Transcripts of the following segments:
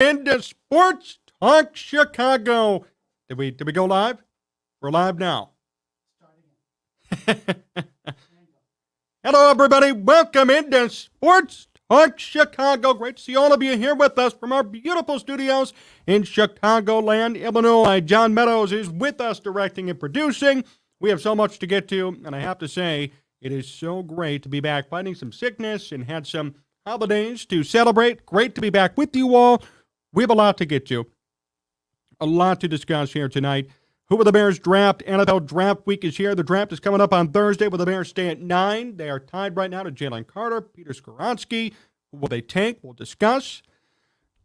into Sports Talk Chicago. Did we go live? We're live now. Hello, everybody. Welcome into Sports Talk Chicago. Great to see all of you here with us from our beautiful studios in Chicagoland, Illinois. John Meadows is with us directing and producing. We have so much to get to, and I have to say, it is so great to be back fighting some sickness and had some holidays to celebrate. Great to be back with you all. We have a lot to get to, a lot to discuss here tonight. Who will the Bears draft? NFL Draft Week is here. The draft is coming up on Thursday. Will the Bears stay at 9? They are tied right now to Jalen Carter, Peter Skoronski. Who will they take? We'll discuss.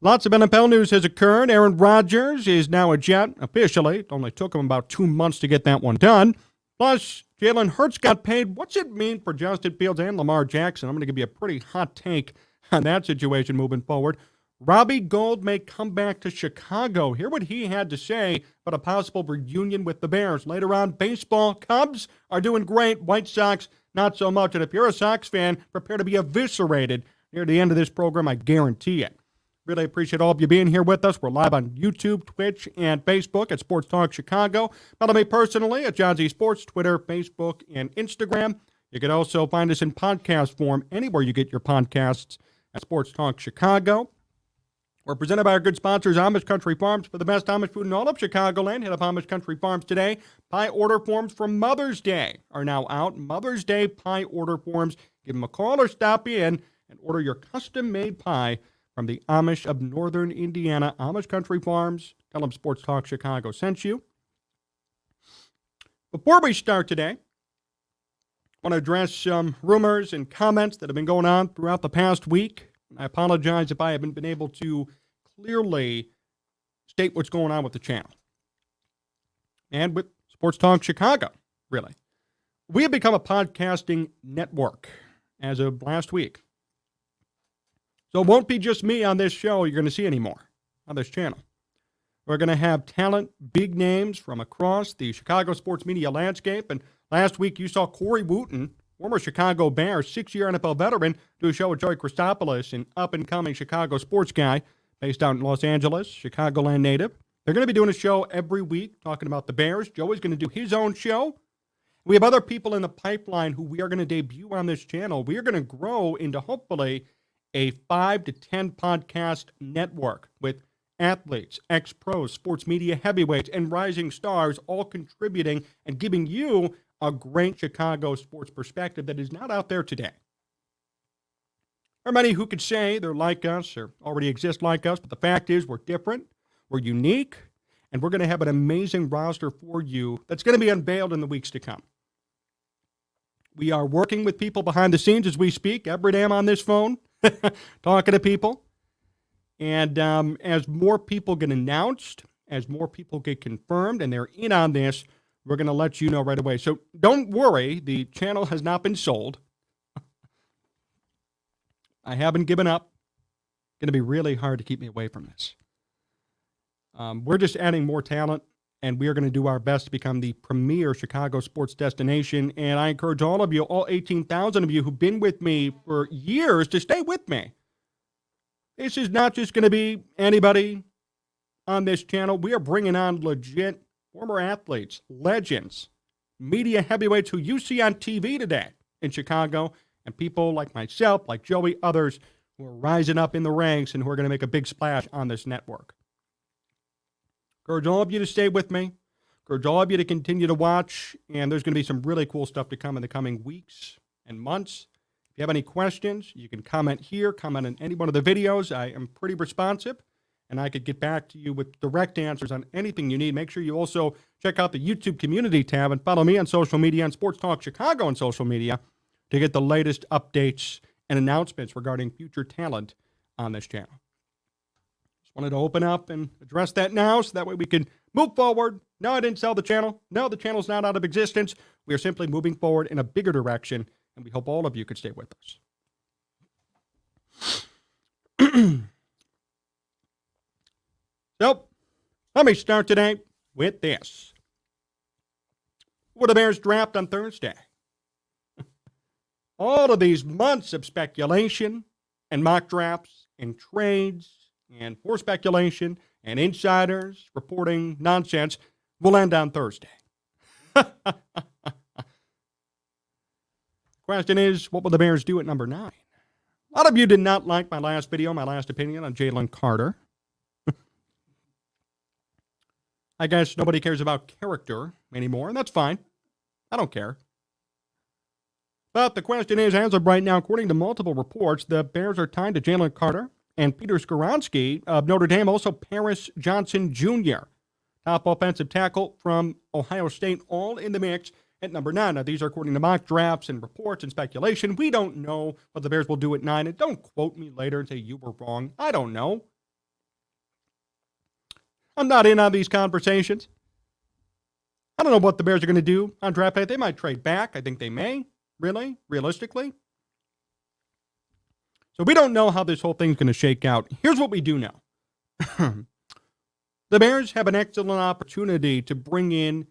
Lots of NFL news has occurred. Aaron Rodgers is now a Jet officially. It only took him about 2 months to get that one done. Plus, Jalen Hurts got paid. What's it mean for Justin Fields and Lamar Jackson? I'm going to give you a pretty hot take on that situation moving forward. Robbie Gould may come back to Chicago. Hear what he had to say about a possible reunion with the Bears. Later on, baseball. Cubs are doing great. White Sox, not so much. And if you're a Sox fan, prepare to be eviscerated near the end of this program, I guarantee it. Really appreciate all of you being here with us. We're live on YouTube, Twitch, and Facebook at Sports Talk Chicago. Follow me personally at John Z Sports, Twitter, Facebook, and Instagram. You can also find us in podcast form anywhere you get your podcasts at Sports Talk Chicago. We're presented by our good sponsors, Amish Country Farms, for the best Amish food in all of Chicagoland. Hit up Amish Country Farms today. Pie order forms for Mother's Day are now out. Mother's Day pie order forms. Give them a call or stop in and order your custom-made pie from the Amish of Northern Indiana. Amish Country Farms. Tell them Sports Talk Chicago sent you. Before we start today, I want to address some rumors and comments that have been going on throughout the past week. I apologize if I haven't been able to clearly state what's going on with the channel and with Sports Talk Chicago, really. We have become a podcasting network as of last week. So it won't be just me on this show you're going to see anymore on this channel. We're going to have talent, big names from across the Chicago sports media landscape. And last week you saw Corey Wooten, former Chicago Bears, 6-year NFL veteran, do a show with Joey Christopoulos, an up-and-coming Chicago sports guy based out in Los Angeles, Chicagoland native. They're going to be doing a show every week talking about the Bears. Joey's going to do his own show. We have other people in the pipeline who we are going to debut on this channel. We are going to grow into, hopefully, a 5 to 10 podcast network with athletes, ex-pros, sports media heavyweights, and rising stars all contributing and giving you a great Chicago sports perspective that is not out there today. There are many who could say they're like us or already exist like us, but the fact is we're different, we're unique, and we're going to have an amazing roster for you that's going to be unveiled in the weeks to come. We are working with people behind the scenes as we speak. Every day I'm on this phone talking to people. And as more people get announced, as more people get confirmed, and they're in on this, we're going to let you know right away. So don't worry, the channel has not been sold. I haven't given up. It's going to be really hard to keep me away from this. We're just adding more talent, and we are going to do our best to become the premier Chicago sports destination. And I encourage all of you, all 18,000 of you who've been with me for years, to stay with me. This is not just going to be anybody on this channel. We are bringing on legit former athletes, legends, media heavyweights who you see on TV today in Chicago, and people like myself, like Joey, others who are rising up in the ranks and who are going to make a big splash on this network. Encourage all of you to stay with me. Encourage all of you to continue to watch, and there's going to be some really cool stuff to come in the coming weeks and months. If you have any questions, you can comment here, comment on any one of the videos. I am pretty responsive, and I could get back to you with direct answers on anything you need. Make sure you also check out the YouTube community tab and follow me on social media, on Sports Talk Chicago on social media, to get the latest updates and announcements regarding future talent on this channel. Just wanted to open up and address that now so that way we can move forward. No, I didn't sell the channel. No, the channel's not out of existence. We are simply moving forward in a bigger direction, and we hope all of you could stay with us. So, let me start today with this. Will the Bears draft on Thursday? All of these months of speculation and mock drafts and trades and poor speculation and insiders reporting nonsense will end on Thursday. Question is, what will the Bears do at number 9? A lot of you did not like my last video, my last opinion on Jalen Carter. I guess nobody cares about character anymore, and that's fine. I don't care. But the question is, as of right now, according to multiple reports, the Bears are tied to Jalen Carter and Peter Skoronski of Notre Dame, also Paris Johnson Jr., top offensive tackle from Ohio State, all in the mix at number 9. Now, these are according to mock drafts and reports and speculation. We don't know what the Bears will do at 9, and don't quote me later and say you were wrong. I don't know. I'm not in on these conversations. I don't know what the Bears are going to do on draft day. They might trade back. I think they may. Really? Realistically? So we don't know how this whole thing's going to shake out. Here's what we do know. The Bears have an excellent opportunity to bring in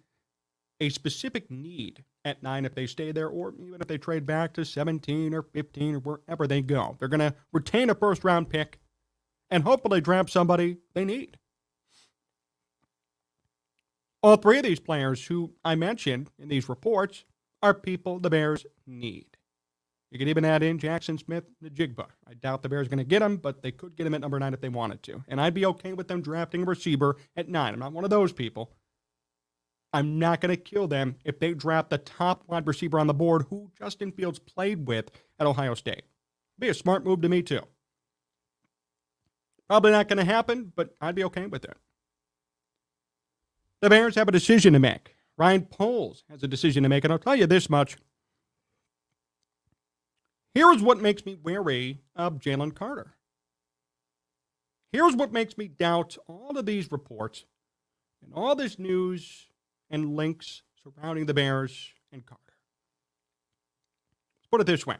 a specific need at 9 if they stay there, or even if they trade back to 17 or 15 or wherever they go. They're going to retain a first-round pick and hopefully draft somebody they need. All 3 of these players who I mentioned in these reports are people the Bears need. You could even add in Jackson Smith-Njigba. I doubt the Bears are going to get him, but they could get him at number 9 if they wanted to. And I'd be okay with them drafting a receiver at 9. I'm not one of those people. I'm not going to kill them if they draft the top wide receiver on the board who Justin Fields played with at Ohio State. Be a smart move to me, too. Probably not going to happen, but I'd be okay with it. The Bears have a decision to make. Ryan Poles has a decision to make, and I'll tell you this much. Here's what makes me wary of Jalen Carter. Here's what makes me doubt all of these reports and all this news and links surrounding the Bears and Carter. Let's put it this way.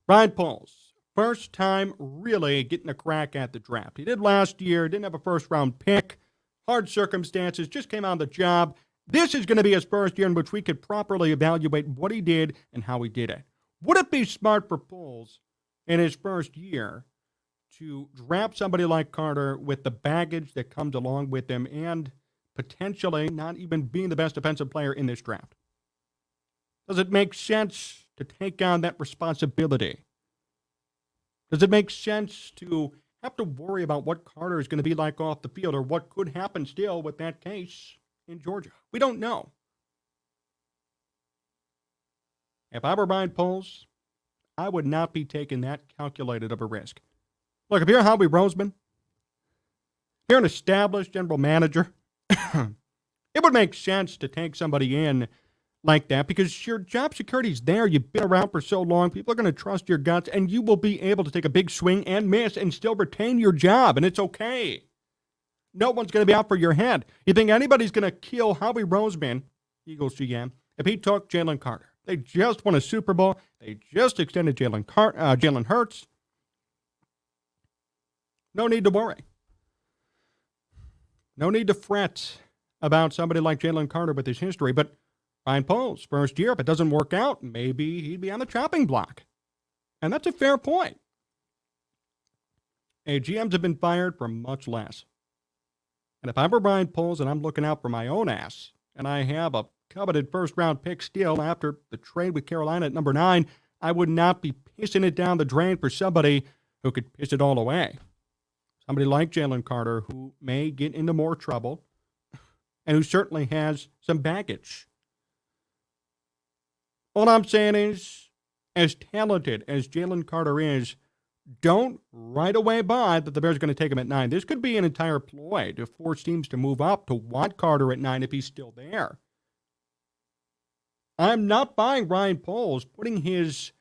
Ryan Poles, first time really getting a crack at the draft. He did last year, didn't have a first-round pick. Hard circumstances, just came on the job. This is going to be his first year in which we could properly evaluate what he did and how he did it. Would it be smart for Poles in his first year to draft somebody like Carter with the baggage that comes along with him and potentially not even being the best defensive player in this draft? Does it make sense to take on that responsibility? Does it make sense to have to worry about what Carter is going to be like off the field or what could happen still with that case in Georgia? We don't know. If I were Ryan Poles, I would not be taking that calculated of a risk. Look, if you're Howie Roseman, if you're an established general manager, it would make sense to take somebody in like that because your job security is there. You've been around for so long. People are going to trust your guts, and you will be able to take a big swing and miss and still retain your job, and it's okay. No one's going to be out for your head. You think anybody's going to kill Howie Roseman, Eagles GM, if he took Jalen Carter? They just won a Super Bowl. They just extended Jalen Hurts. No need to worry. No need to fret about somebody like Jalen Carter with his history. But Ryan Poles, first year, if it doesn't work out, maybe he'd be on the chopping block. And that's a fair point. GMs have been fired for much less. And if I were Ryan Poles and I'm looking out for my own ass, and I have a coveted first-round pick still after the trade with Carolina at number 9, I would not be pissing it down the drain for somebody who could piss it all away. Somebody like Jalen Carter who may get into more trouble and who certainly has some baggage. All I'm saying is, as talented as Jalen Carter is, don't right away buy that the Bears are going to take him at 9. This could be an entire ploy to force teams to move up to want Carter at 9 if he's still there. I'm not buying Ryan Poles putting his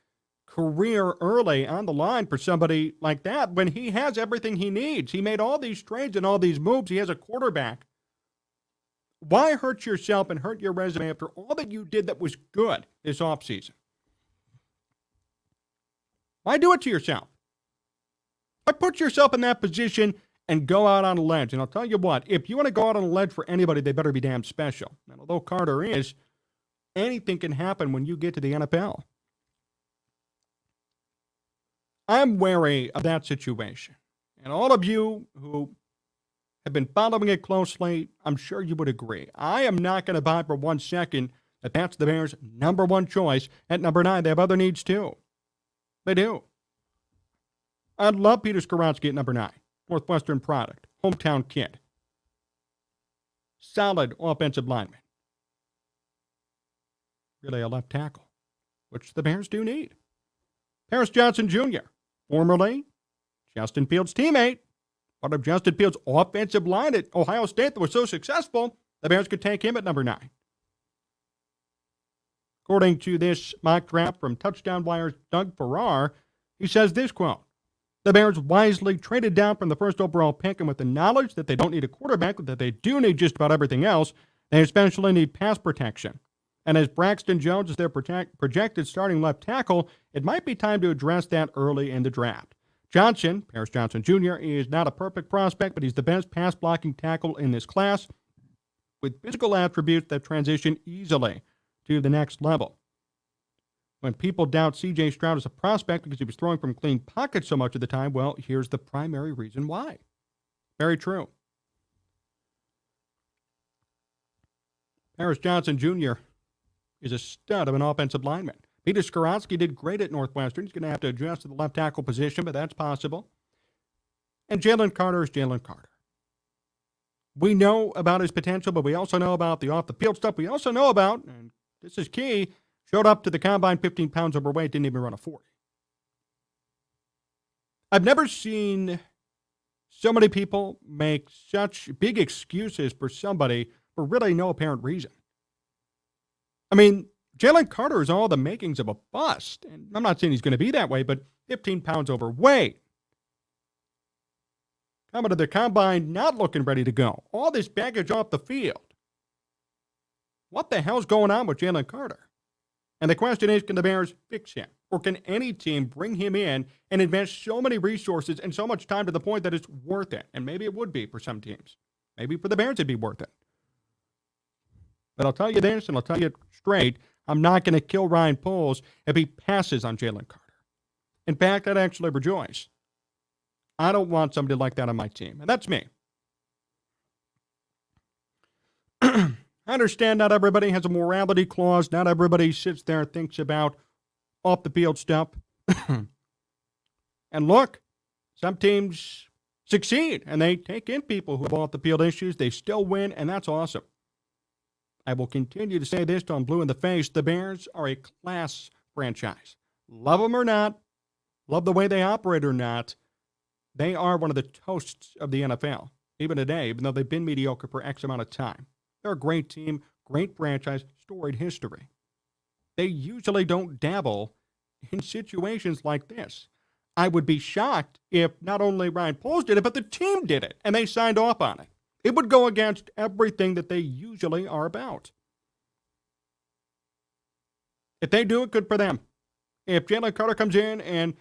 career early on the line for somebody like that when he has everything he needs. He made all these trades and all these moves. He has a quarterback. Why hurt yourself and hurt your resume after all that you did that was good this offseason? Why do it to yourself? Why put yourself in that position and go out on a ledge? And I'll tell you what, if you want to go out on a ledge for anybody, they better be damn special. And although Carter is, anything can happen when you get to the NFL. I'm wary of that situation. And all of you who have been following it closely, I'm sure you would agree. I am not going to buy for 1 second that that's the Bears' number one choice at number 9. They have other needs too. They do. I love Peter Skoronski at number 9. Northwestern product. Hometown kid. Solid offensive lineman. Really a left tackle, which the Bears do need. Paris Johnson Jr., formerly Justin Fields' teammate, part of Justin Fields' offensive line at Ohio State that was so successful, the Bears could take him at number 9. According to this mock draft from Touchdown Wire's Doug Farrar, he says this quote, "The Bears wisely traded down from the first overall pick, and with the knowledge that they don't need a quarterback, but that they do need just about everything else, they especially need pass protection. And as Braxton Jones is their projected starting left tackle, it might be time to address that early in the draft. Johnson, Paris Johnson Jr., is not a perfect prospect, but he's the best pass-blocking tackle in this class with physical attributes that transition easily to the next level. When people doubt C.J. Stroud as a prospect because he was throwing from clean pockets so much of the time, well, here's the primary reason why." Very true. Paris Johnson Jr. is a stud of an offensive lineman. Peter Skoronski did great at Northwestern. He's going to have to adjust to the left tackle position, but that's possible. And Jalen Carter is Jalen Carter. We know about his potential, but we also know about the off-the-field stuff. We also know about, and this is key, showed up to the combine 15 pounds overweight, didn't even run a 40. I've never seen so many people make such big excuses for somebody for really no apparent reason. I mean, Jalen Carter is all the makings of a bust. And I'm not saying he's going to be that way, but 15 pounds overweight. Coming to the combine, not looking ready to go. All this baggage off the field. What the hell's going on with Jalen Carter? And the question is, can the Bears fix him? Or can any team bring him in and invest so many resources and so much time to the point that it's worth it? And maybe it would be for some teams. Maybe for the Bears it'd be worth it. But I'll tell you this, and I'll tell you it straight, I'm not going to kill Ryan Poles if he passes on Jalen Carter. In fact, I'd actually rejoice. I don't want somebody like that on my team, and that's me. I understand not everybody has a morality clause. Not everybody sits there and thinks about off-the-field stuff. And look, some teams succeed, and they take in people who have off-the-field issues. They still win, and that's awesome. I will continue to say this till I'm blue in the face. The Bears are a class franchise. Love them or not, love the way they operate or not, they are one of the toasts of the NFL, even today, even though they've been mediocre for X amount of time. They're a great team, great franchise, storied history. They usually don't dabble in situations like this. I would be shocked if not only Ryan Poles did it, but the team did it, and they signed off on it. It would go against everything that they usually are about. If they do it, good for them. If Jalen Carter comes in and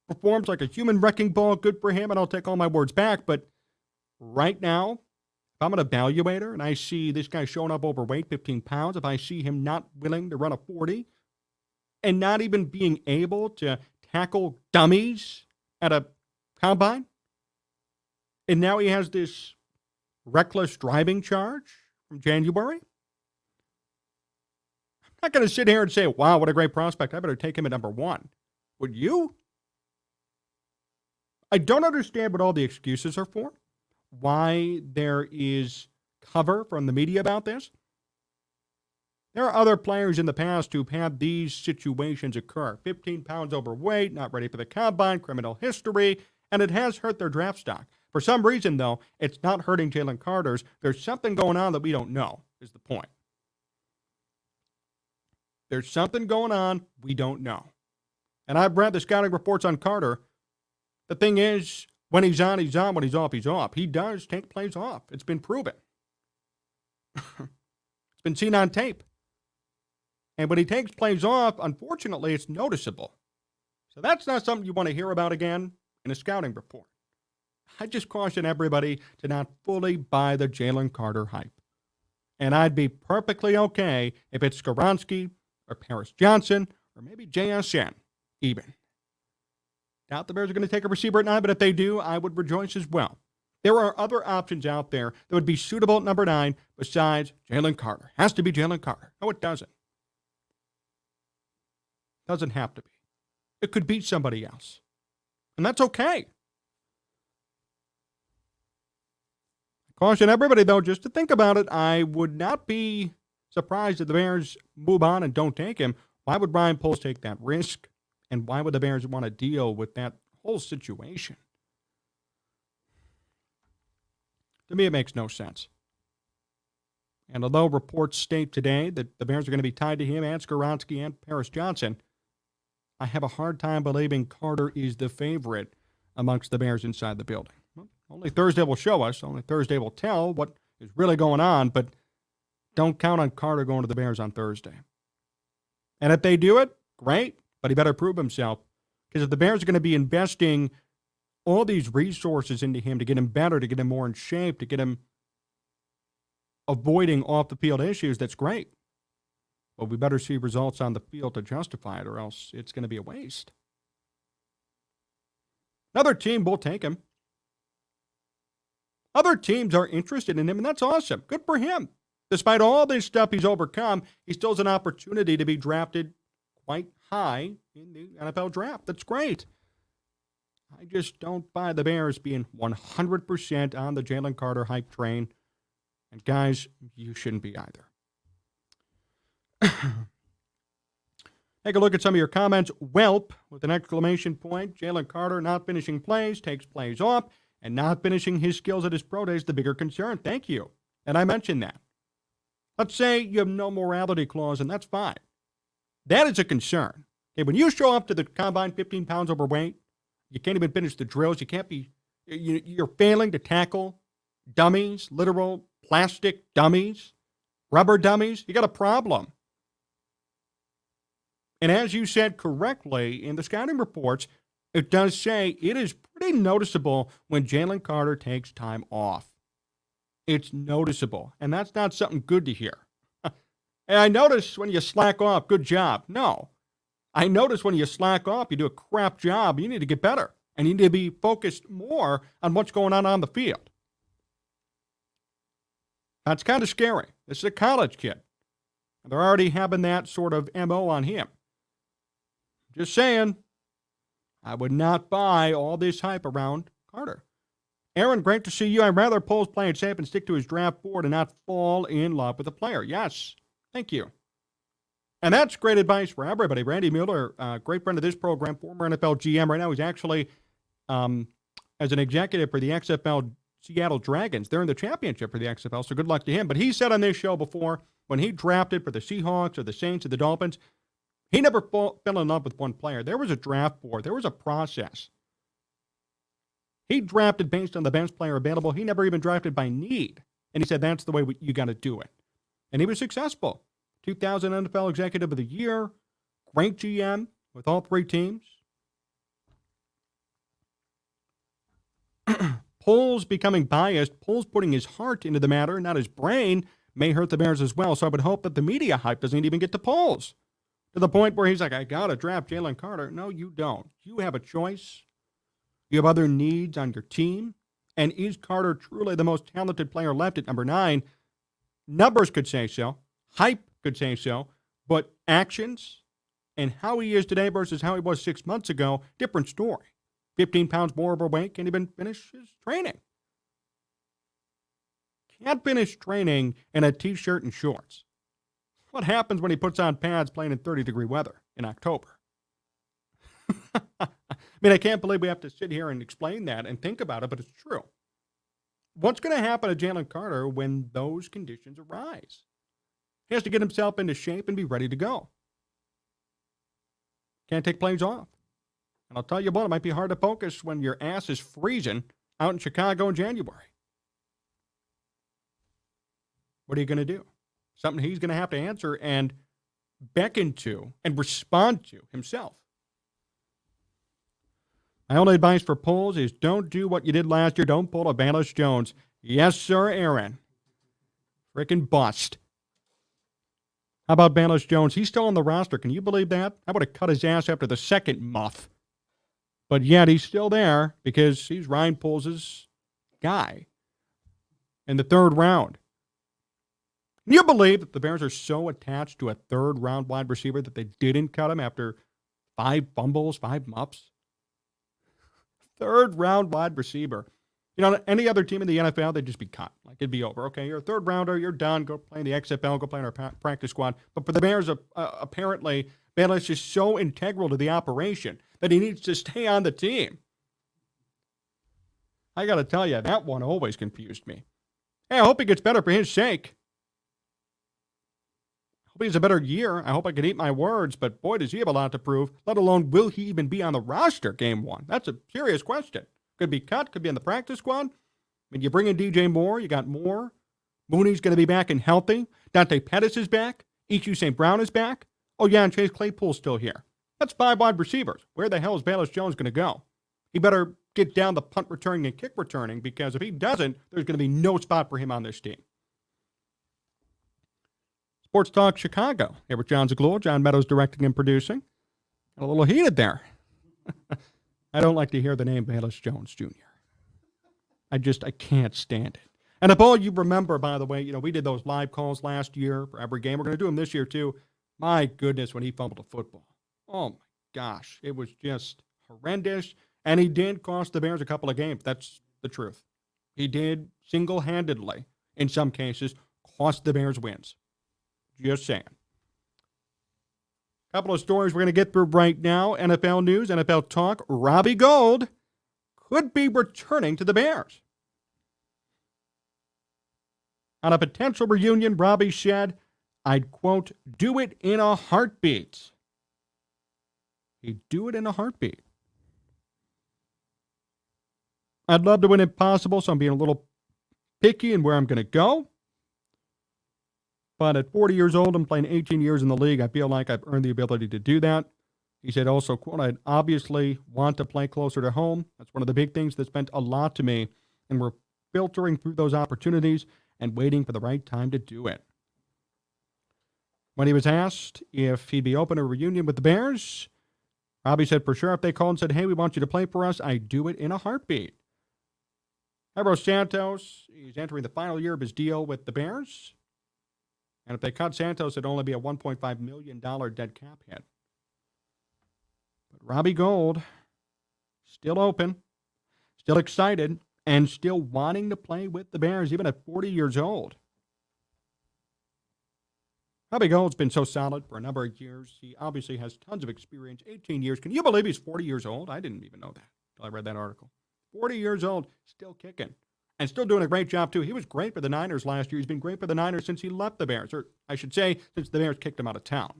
performs like a human wrecking ball, good for him, and I'll take all my words back. But right now, if I'm an evaluator and I see this guy showing up overweight, 15 pounds, if I see him not willing to run a 40 and not even being able to tackle dummies at a combine, and now he has this reckless driving charge from January, I'm not going to sit here and say, wow, what a great prospect. I better take him at number 1. Would you? I don't understand what all the excuses are for, why there is cover from the media about this. There are other players in the past who've had these situations occur. 15 pounds overweight, not ready for the combine, criminal history, and it has hurt their draft stock. For some reason, though, it's not hurting Jalen Carter's. There's something going on that we don't know, is the point. There's something going on we don't know. And I've read the scouting reports on Carter. The thing is, when he's on, he's on. When he's off, he's off. He does take plays off. It's been proven. It's been seen on tape. And when he takes plays off, unfortunately, it's noticeable. So that's not something you want to hear about again in a scouting report. I just caution everybody to not fully buy the Jalen Carter hype. And I'd be perfectly okay if it's Skoronski or Paris Johnson or maybe JSN even. Not the Bears are going to take a receiver at 9, but if they do, I would rejoice as well. There are other options out there that would be suitable at number 9 besides Jalen Carter. Has to be Jalen Carter. No, it doesn't. Doesn't have to be. It could be somebody else. And that's okay. Caution everybody, though, just to think about it. I would not be surprised if the Bears move on and don't take him. Why would Ryan Poles take that risk? And why would the Bears want to deal with that whole situation? To me, it makes no sense. And although reports state today that the Bears are going to be tied to him and Skoronski and Paris Johnson, I have a hard time believing Carter is the favorite amongst the Bears inside the building. Well, only Thursday will show us. Only Thursday will tell what is really going on, but don't count on Carter going to the Bears on Thursday. And if they do it, great, but he better prove himself. Because if the Bears are going to be investing all these resources into him to get him better, to get him more in shape, to get him avoiding off-the-field issues, that's great. But we better see results on the field to justify it, or else it's going to be a waste. Another team will take him. Other teams are interested in him, and that's awesome. Good for him. Despite all this stuff he's overcome, he still has an opportunity to be drafted quite high in the NFL draft. That's great. I just don't buy the Bears being 100% on the Jalen Carter hype train. And guys, you shouldn't be either. Take a look at some of your comments. Whelp, with an exclamation point. Jalen Carter not finishing plays, takes plays off, and not finishing his skills at his pro day is the bigger concern. Thank you. And I mentioned that. Let's say you have no morality clause, and that's fine. That is a concern. Okay, when you show up to the combine 15 pounds overweight, you can't even finish the drills. You can't be, you're failing to tackle dummies, literal plastic dummies, rubber dummies. You got a problem. And as you said correctly in the scouting reports, it does say it is pretty noticeable when Jalen Carter takes time off. It's noticeable. And that's not something good to hear. And I notice when you slack off, good job. No. I notice when you slack off, you do a crap job. You need to get better. And you need to be focused more on what's going on the field. That's kind of scary. This is a college kid. And they're already having that sort of MO on him. Just saying, I would not buy all this hype around Carter. Aaron, great to see you. I'd rather Poles play it safe and stick to his draft board and not fall in love with a player. Yes, thank you. And that's great advice for everybody. Randy Mueller, great friend of this program, former NFL GM. Right now he's actually, as an executive for the XFL Seattle Dragons. They're in the championship for the XFL, so good luck to him. But he said on this show before, when he drafted for the Seahawks or the Saints or the Dolphins, he never fell in love with one player. There was a draft board. There was a process. He drafted based on the best player available. He never even drafted by need. And he said, that's the way you got to do it. And he was successful. 2000 NFL Executive of the Year. Great GM with all three teams. Poles becoming biased. Poles putting his heart into the matter, not his brain, may hurt the Bears as well. So I would hope that the media hype doesn't even get to Poles. To the point where he's like, I got to draft Jalen Carter. No, you don't. You have a choice. You have other needs on your team. And is Carter truly the most talented player left at number 9? Numbers could say so. Hype could say so. But actions and how he is today versus how he was 6 months ago, different story. 15 pounds more overweight, can't even finish his training. Can't finish training in a T-shirt and shorts. What happens when he puts on pads playing in 30-degree weather in October? I mean, I can't believe we have to sit here and explain that and think about it, but it's true. What's going to happen to Jalen Carter when those conditions arise? He has to get himself into shape and be ready to go. Can't take plays off. And I'll tell you what, it might be hard to focus when your ass is freezing out in Chicago in January. What are you going to do? Something he's going to have to answer and beckon to and respond to himself. My only advice for Poles is don't do what you did last year. Don't pull a Bayless Jones. Yes, sir, Aaron. Frickin' bust. How about Bayless Jones? He's still on the roster. Can you believe that? I would have cut his ass after the second muff. But yet he's still there because he's Ryan Poles' guy in the third round. Can you believe that the Bears are so attached to a third-round wide receiver that they didn't cut him after 5 fumbles, 5 muffs? Third-round wide receiver. Any other team in the NFL, they'd just be cut. Like, it'd be over. Okay, you're a third-rounder. You're done. Go play in the XFL. Go play in our practice squad. But for the Bears, apparently, Bayless is so integral to the operation that he needs to stay on the team. I got to tell you, that one always confused me. Hey, I hope he gets better for his sake. I hope he has a better year. I hope I can eat my words, but boy, does he have a lot to prove, let alone will he even be on the roster game 1? That's a serious question. Could be cut, could be in the practice squad. I mean, you bring in DJ Moore, you got Moore. Mooney's going to be back and healthy. Dante Pettis is back. E.Q. St. Brown is back. Oh, yeah, and Chase Claypool's still here. That's 5 wide receivers. Where the hell is Bayless Jones going to go? He better get down the punt returning and kick returning, because if he doesn't, there's going to be no spot for him on this team. Sports Talk Chicago. Here with Jon Zaghloul, John Meadows directing and producing. Got a little heated there. I don't like to hear the name Bayless Jones Jr. I can't stand it. And if all you remember, by the way, we did those live calls last year for every game. We're going to do them this year, too. My goodness, when he fumbled a football. Oh, my gosh. It was just horrendous. And he did cost the Bears a couple of games. That's the truth. He did single-handedly, in some cases, cost the Bears wins. Just saying. A couple of stories we're going to get through right now. NFL news, NFL talk. Robbie Gould could be returning to the Bears. On a potential reunion, Robbie said, I'd, quote, do it in a heartbeat. He'd do it in a heartbeat. I'd love to win if possible, so I'm being a little picky in where I'm going to go. But at 40 years old and playing 18 years in the league, I feel like I've earned the ability to do that. He said also, quote, I'd obviously want to play closer to home. That's one of the big things that's meant a lot to me. And we're filtering through those opportunities and waiting for the right time to do it. When he was asked if he'd be open to a reunion with the Bears, Robbie said, for sure, if they called and said, hey, we want you to play for us, I'd do it in a heartbeat. Cairo Santos, he's entering the final year of his deal with the Bears. And if they cut Santos, it'd only be a $1.5 million dead cap hit. But Robbie Gould, still open, still excited, and still wanting to play with the Bears, even at 40 years old. Robbie Gould's been so solid for a number of years. He obviously has tons of experience, 18 years. Can you believe he's 40 years old? I didn't even know that until I read that article. 40 years old, still kicking. And still doing a great job, too. He was great for the Niners last year. He's been great for the Niners since he left the Bears. Or I should say, since the Bears kicked him out of town.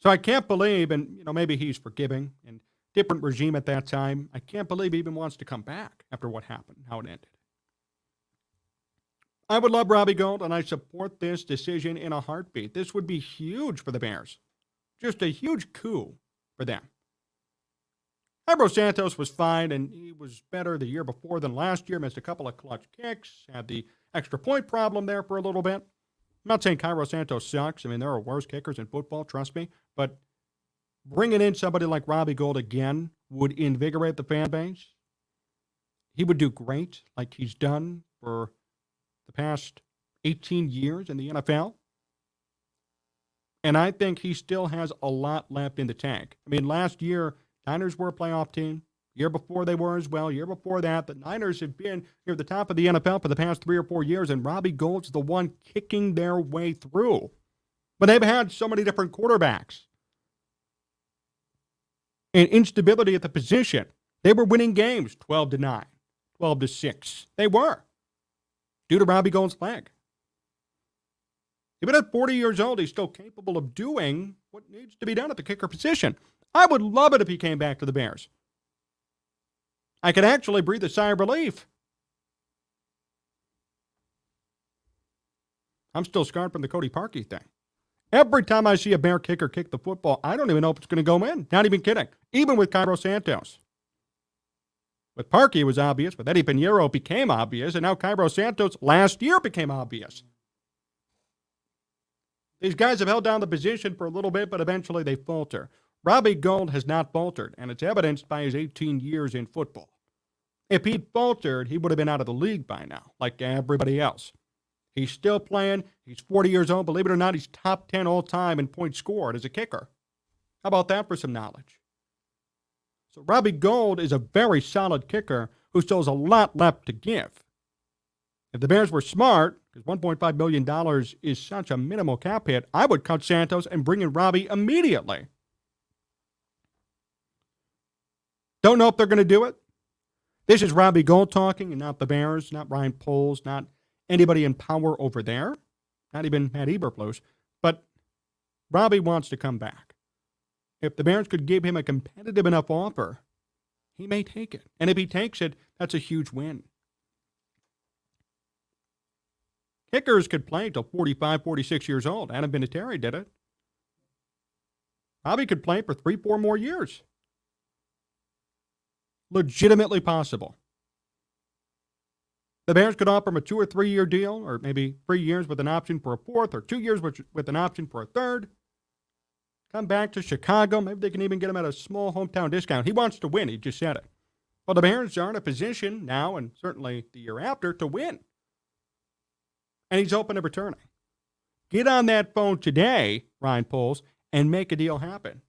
So I can't believe, and maybe he's forgiving, and different regime at that time. I can't believe he even wants to come back after what happened, how it ended. I would love Robbie Gould, and I support this decision in a heartbeat. This would be huge for the Bears. Just a huge coup for them. Cairo Santos was fine, and he was better the year before than last year. Missed a couple of clutch kicks. Had the extra point problem there for a little bit. I'm not saying Cairo Santos sucks. I mean, there are worse kickers in football, trust me. But bringing in somebody like Robbie Gould again would invigorate the fan base. He would do great, like he's done for the past 18 years in the NFL. And I think he still has a lot left in the tank. I mean, last year, Niners were a playoff team. Year before they were as well. Year before that, the Niners have been near the top of the NFL for the past 3 or 4 years, and Robbie Gould's the one kicking their way through. But they've had so many different quarterbacks and instability at the position. They were winning games 12-9, 12-6. They were, due to Robbie Gould's leg. Even at 40 years old, he's still capable of doing what needs to be done at the kicker position. I would love it if he came back to the Bears. I could actually breathe a sigh of relief. I'm still scarred from the Cody Parkey thing. Every time I see a Bear kicker kick the football, I don't even know if it's going to go in. Not even kidding. Even with Cairo Santos. With Parkey, it was obvious. With Eddie Pinheiro, it became obvious. And now Cairo Santos last year became obvious. These guys have held down the position for a little bit, but eventually they falter. Robbie Gould has not faltered, and it's evidenced by his 18 years in football. If he'd faltered, he would have been out of the league by now, like everybody else. He's still playing. He's 40 years old. Believe it or not, he's top 10 all-time in points scored as a kicker. How about that for some knowledge? So Robbie Gould is a very solid kicker who still has a lot left to give. If the Bears were smart, because $1.5 million is such a minimal cap hit, I would cut Santos and bring in Robbie immediately. Don't know if they're going to do it. This is Robbie Gould talking, and not the Bears, not Ryan Poles, not anybody in power over there, not even Matt Eberflus. But Robbie wants to come back. If the Bears could give him a competitive enough offer, he may take it. And if he takes it, that's a huge win. Kickers could play until 45, 46 years old. Adam Vinatieri did it. Robbie could play for 3-4 more years. Legitimately possible. The Bears could offer him a 2 or 3 year deal, or maybe 3 years with an option for a fourth, or 2 years with an option for a third. Come back to Chicago. Maybe they can even get him at a small hometown discount. He wants to win. He just said it. Well, the Bears are in a position now, and certainly the year after, to win. And he's open to returning. Get on that phone today, Ryan Poles, and make a deal happen.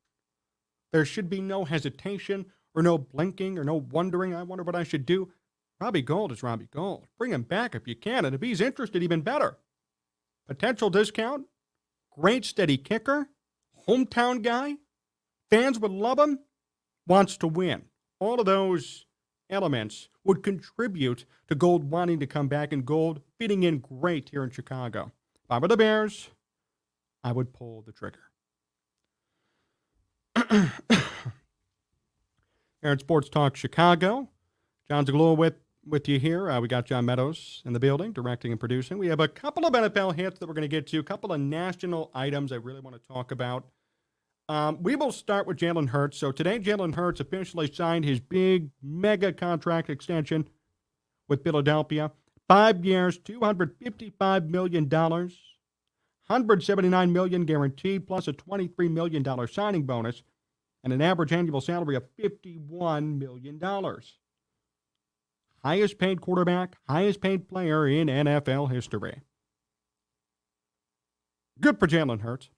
There should be no hesitation or no blinking or no wondering, I wonder what I should do. Robbie Gould is Robbie Gould. Bring him back if you can, and if he's interested, even better. Potential discount, great steady kicker, hometown guy, fans would love him, wants to win. All of those elements would contribute to Gould wanting to come back, and Gould fitting in great here in Chicago. If I were the Bears, I would pull the trigger. Here at Sports Talk Chicago, Jon Zaghloul with you here. We got John Meadows in the building, directing and producing. We have a couple of NFL hits that we're going to get to, a couple of national items I really want to talk about. We will start with Jalen Hurts. So today, Jalen Hurts officially signed his big mega contract extension with Philadelphia. 5 years, $255 million, $179 million guaranteed, plus a $23 million signing bonus, and an average annual salary of $51 million. Highest paid quarterback, highest paid player in NFL history. Good for Jalen Hurts.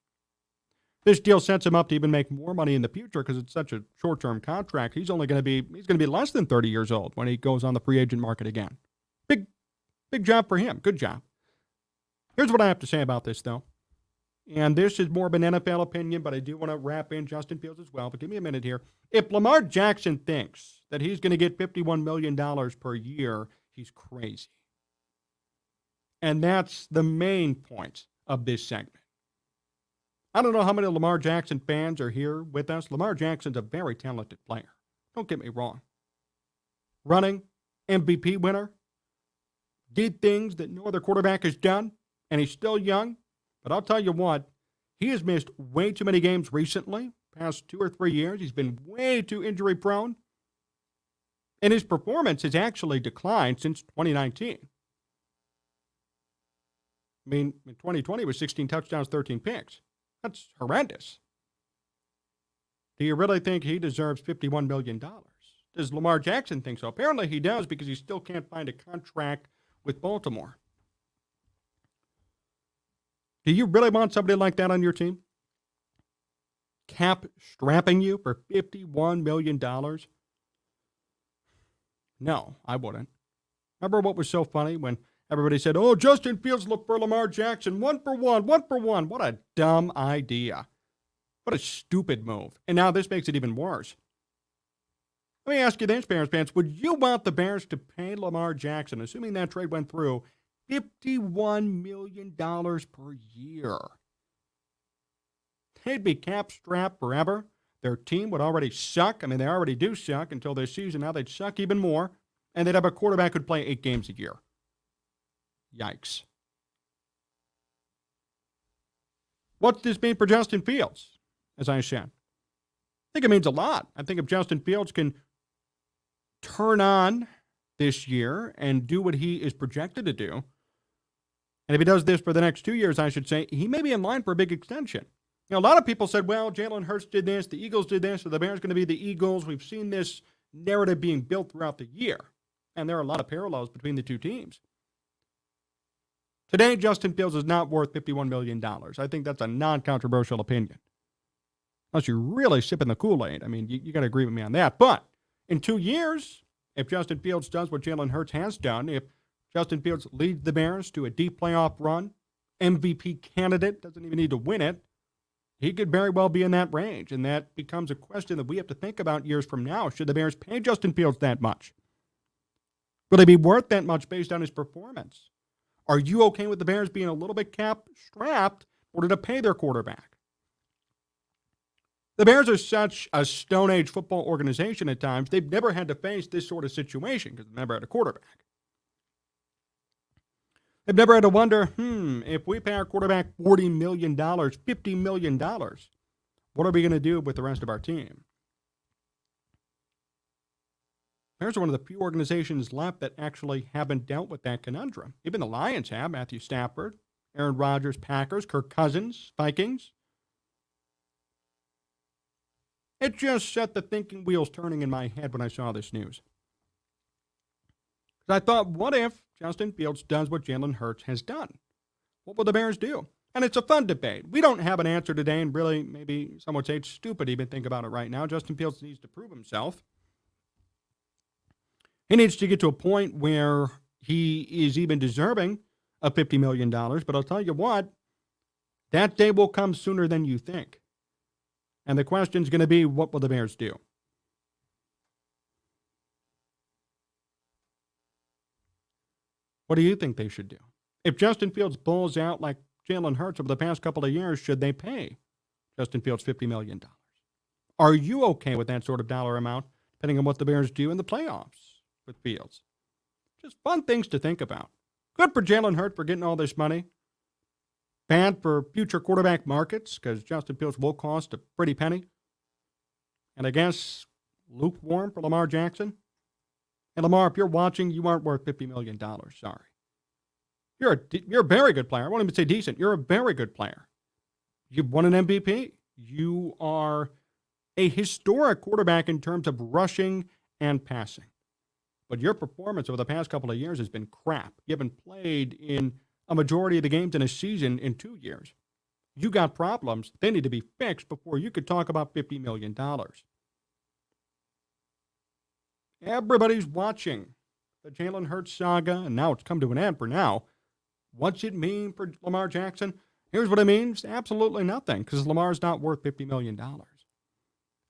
This deal sets him up to even make more money in the future because it's such a short-term contract. He's going to be less than 30 years old when he goes on the free agent market again. Big job for him. Good job. Here's what I have to say about this, though. And this is more of an NFL opinion, but I do want to wrap in Justin Fields as well. But give me a minute here. If Lamar Jackson thinks that he's going to get $51 million per year, he's crazy. And that's the main point of this segment. I don't know how many Lamar Jackson fans are here with us. Lamar Jackson's a very talented player. Don't get me wrong. Running, MVP winner, did things that no other quarterback has done, and he's still young. But I'll tell you what, he has missed way too many games recently, past 2 or 3 years. He's been way too injury prone. And his performance has actually declined since 2019. I mean, in 2020, it was 16 touchdowns, 13 picks. That's horrendous. Do you really think he deserves $51 million? Does Lamar Jackson think so? Apparently he does, because he still can't find a contract with Baltimore. Do you really want somebody like that on your team? Cap strapping you for $51 million? No, I wouldn't. Remember what was so funny when everybody said, oh, Justin Fields looked for Lamar Jackson, 1 for 1, 1 for 1. What a dumb idea. What a stupid move. And now this makes it even worse. Let me ask you this, Bears fans. Would you want the Bears to pay Lamar Jackson, assuming that trade went through, $51 million per year? They'd be cap-strapped forever. Their team would already suck. I mean, they already do suck until this season. Now they'd suck even more. And they'd have a quarterback who'd play 8 games a year. Yikes. What's this mean for Justin Fields? As I said, I think it means a lot. I think if Justin Fields can turn on this year and do what he is projected to do, and if he does this for the next 2 years, I should say, he may be in line for a big extension. A lot of people said, well, Jalen Hurts did this, the Eagles did this, so the Bears going to be the Eagles. We've seen this narrative being built throughout the year, and there are a lot of parallels between the two teams. Today, Justin Fields is not worth $51 million. I think that's a non-controversial opinion. Unless you're really sipping the Kool-Aid. I mean, you got to agree with me on that. But in 2 years, if Justin Fields does what Jalen Hurts has done, if Justin Fields leads the Bears to a deep playoff run, MVP candidate, doesn't even need to win it, he could very well be in that range. And that becomes a question that we have to think about years from now. Should the Bears pay Justin Fields that much? Will he be worth that much based on his performance? Are you okay with the Bears being a little bit cap-strapped in order to pay their quarterback? The Bears are such a Stone Age football organization at times, they've never had to face this sort of situation because they've never had a quarterback. They've never had to wonder, if we pay our quarterback $40 million, $50 million, what are we going to do with the rest of our team? Bears are one of the few organizations left that actually haven't dealt with that conundrum. Even the Lions have. Matthew Stafford, Aaron Rodgers, Packers, Kirk Cousins, Vikings. It just set the thinking wheels turning in my head when I saw this news. Because I thought, what if Justin Fields does what Jalen Hurts has done? What will the Bears do? And it's a fun debate. We don't have an answer today, and really, maybe some would say it's stupid to even think about it right now. Justin Fields needs to prove himself. He needs to get to a point where he is even deserving of $50 million. But I'll tell you what, that day will come sooner than you think. And the question is going to be, what will the Bears do? What do you think they should do? If Justin Fields balls out like Jalen Hurts over the past couple of years, should they pay Justin Fields $50 million? Are you okay with that sort of dollar amount, depending on what the Bears do in the playoffs with Fields? Just fun things to think about. Good for Jalen Hurts for getting all this money. Bad for future quarterback markets because Justin Fields will cost a pretty penny. And I guess lukewarm for Lamar Jackson. And Lamar, if you're watching, you aren't worth $50 million. Sorry. You're a very good player. I won't even say decent. You're a very good player. You've won an MVP. You are a historic quarterback in terms of rushing and passing. But your performance over the past couple of years has been crap. You haven't played in a majority of the games in a season in 2 years. You got problems. They need to be fixed before you could talk about $50 million. Everybody's watching the Jalen Hurts saga, and now it's come to an end for now. What's it mean for Lamar Jackson? Here's what it means. Absolutely nothing, because Lamar's not worth $50 million.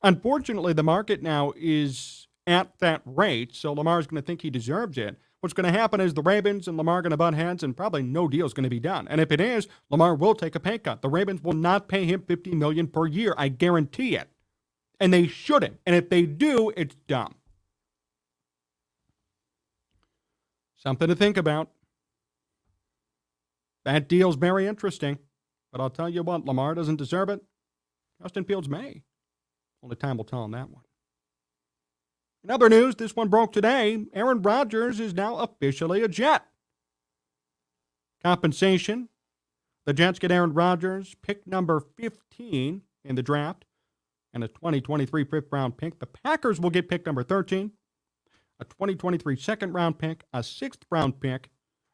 Unfortunately, the market now is at that rate, so Lamar's going to think he deserves it. What's going to happen is the Ravens and Lamar are going to butt heads, and probably no deal is going to be done. And if it is, Lamar will take a pay cut. The Ravens will not pay him $50 million per year. I guarantee it. And they shouldn't. And if they do, it's dumb. Something to think about. That deal's very interesting. But I'll tell you what, Lamar doesn't deserve it. Justin Fields may. Only time will tell on that one. In other news, this one broke today. Aaron Rodgers is now officially a Jet. Compensation. The Jets get Aaron Rodgers, pick number 15 in the draft, and a 2023 fifth-round pick. The Packers will get pick number 13, a 2023 second-round pick, a sixth-round pick,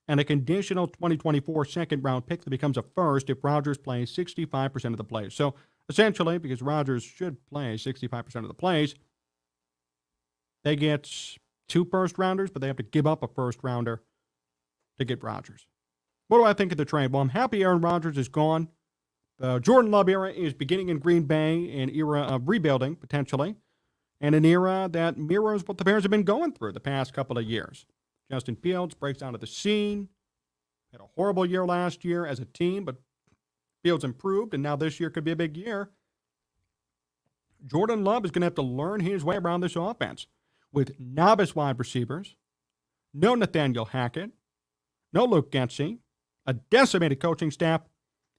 and a conditional 2024 second-round pick that becomes a first if Rodgers plays 65% of the plays. So, essentially, because Rodgers should play 65% of the plays, they get 2 first-rounders, but they have to give up a first-rounder to get Rodgers. What do I think of the trade? Well, I'm happy Aaron Rodgers is gone. The Jordan Love era is beginning in Green Bay, an era of rebuilding, potentially, and an era that mirrors what the Bears have been going through the past couple of years. Justin Fields breaks out of the scene. Had a horrible year last year as a team, but Fields improved, and now this year could be a big year. Jordan Love is going to have to learn his way around this offense with novice wide receivers, no Nathaniel Hackett, no Luke Getsy, a decimated coaching staff.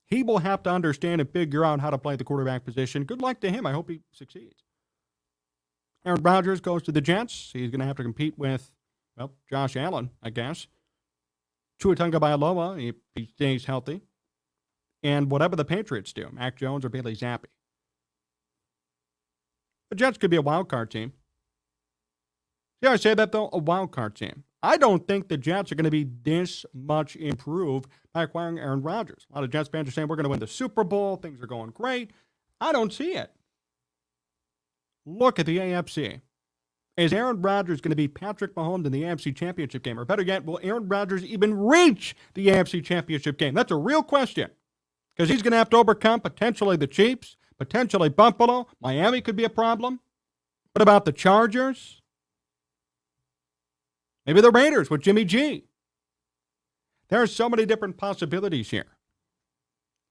He will have to understand and figure out how to play the quarterback position. Good luck to him. I hope he succeeds. Aaron Rodgers goes to the Jets. He's going to have to compete with, well, Josh Allen, I guess. Tua Tagovailoa, if he stays healthy. And whatever the Patriots do, Mac Jones or Bailey Zappi. The Jets could be a wild card team. See how I say that, though? A wild card team. I don't think the Jets are going to be this much improved by acquiring Aaron Rodgers. A lot of Jets fans are saying we're going to win the Super Bowl. Things are going great. I don't see it. Look at the AFC. Is Aaron Rodgers going to beat Patrick Mahomes in the AFC Championship game? Or better yet, will Aaron Rodgers even reach the AFC Championship game? That's a real question. Because he's going to have to overcome potentially the Chiefs, potentially Buffalo. Miami could be a problem. What about the Chargers? Maybe the Raiders with Jimmy G. There are so many different possibilities here.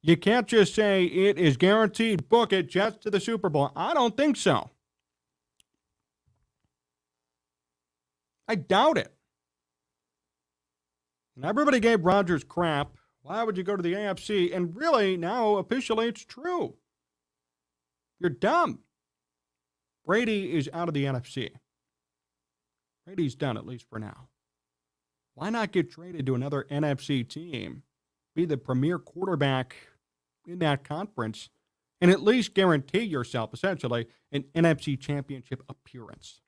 You can't just say it is guaranteed, book it, Jets to the Super Bowl. I don't think so. I doubt it. And everybody gave Rodgers crap. Why would you go to the AFC? And really, now officially it's true. You're dumb. Brady is out of the NFC. Brady's done, at least for now. Why not get traded to another NFC team, be the premier quarterback in that conference, and at least guarantee yourself, essentially, an NFC championship appearance?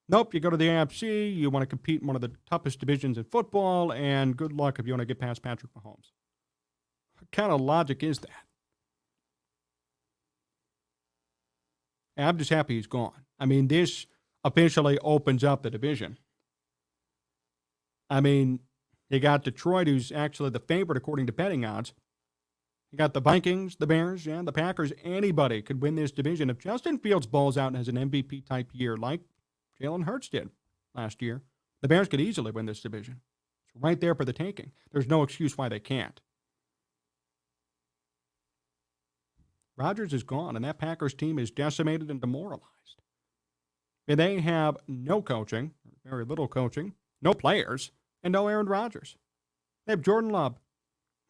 Nope, you go to the AFC, you want to compete in one of the toughest divisions in football, and good luck if you want to get past Patrick Mahomes. What kind of logic is that? And I'm just happy he's gone. I mean, this officially opens up the division. I mean, you got Detroit, who's actually the favorite according to betting odds. You got the Vikings, the Bears, and the Packers. Anybody could win this division. If Justin Fields balls out and has an MVP-type year like Jalen Hurts did last year, the Bears could easily win this division. It's right there for the taking. There's no excuse why they can't. Rodgers is gone, and that Packers team is decimated and demoralized. And they have no coaching, very little coaching, no players, and no Aaron Rodgers. They have Jordan Love,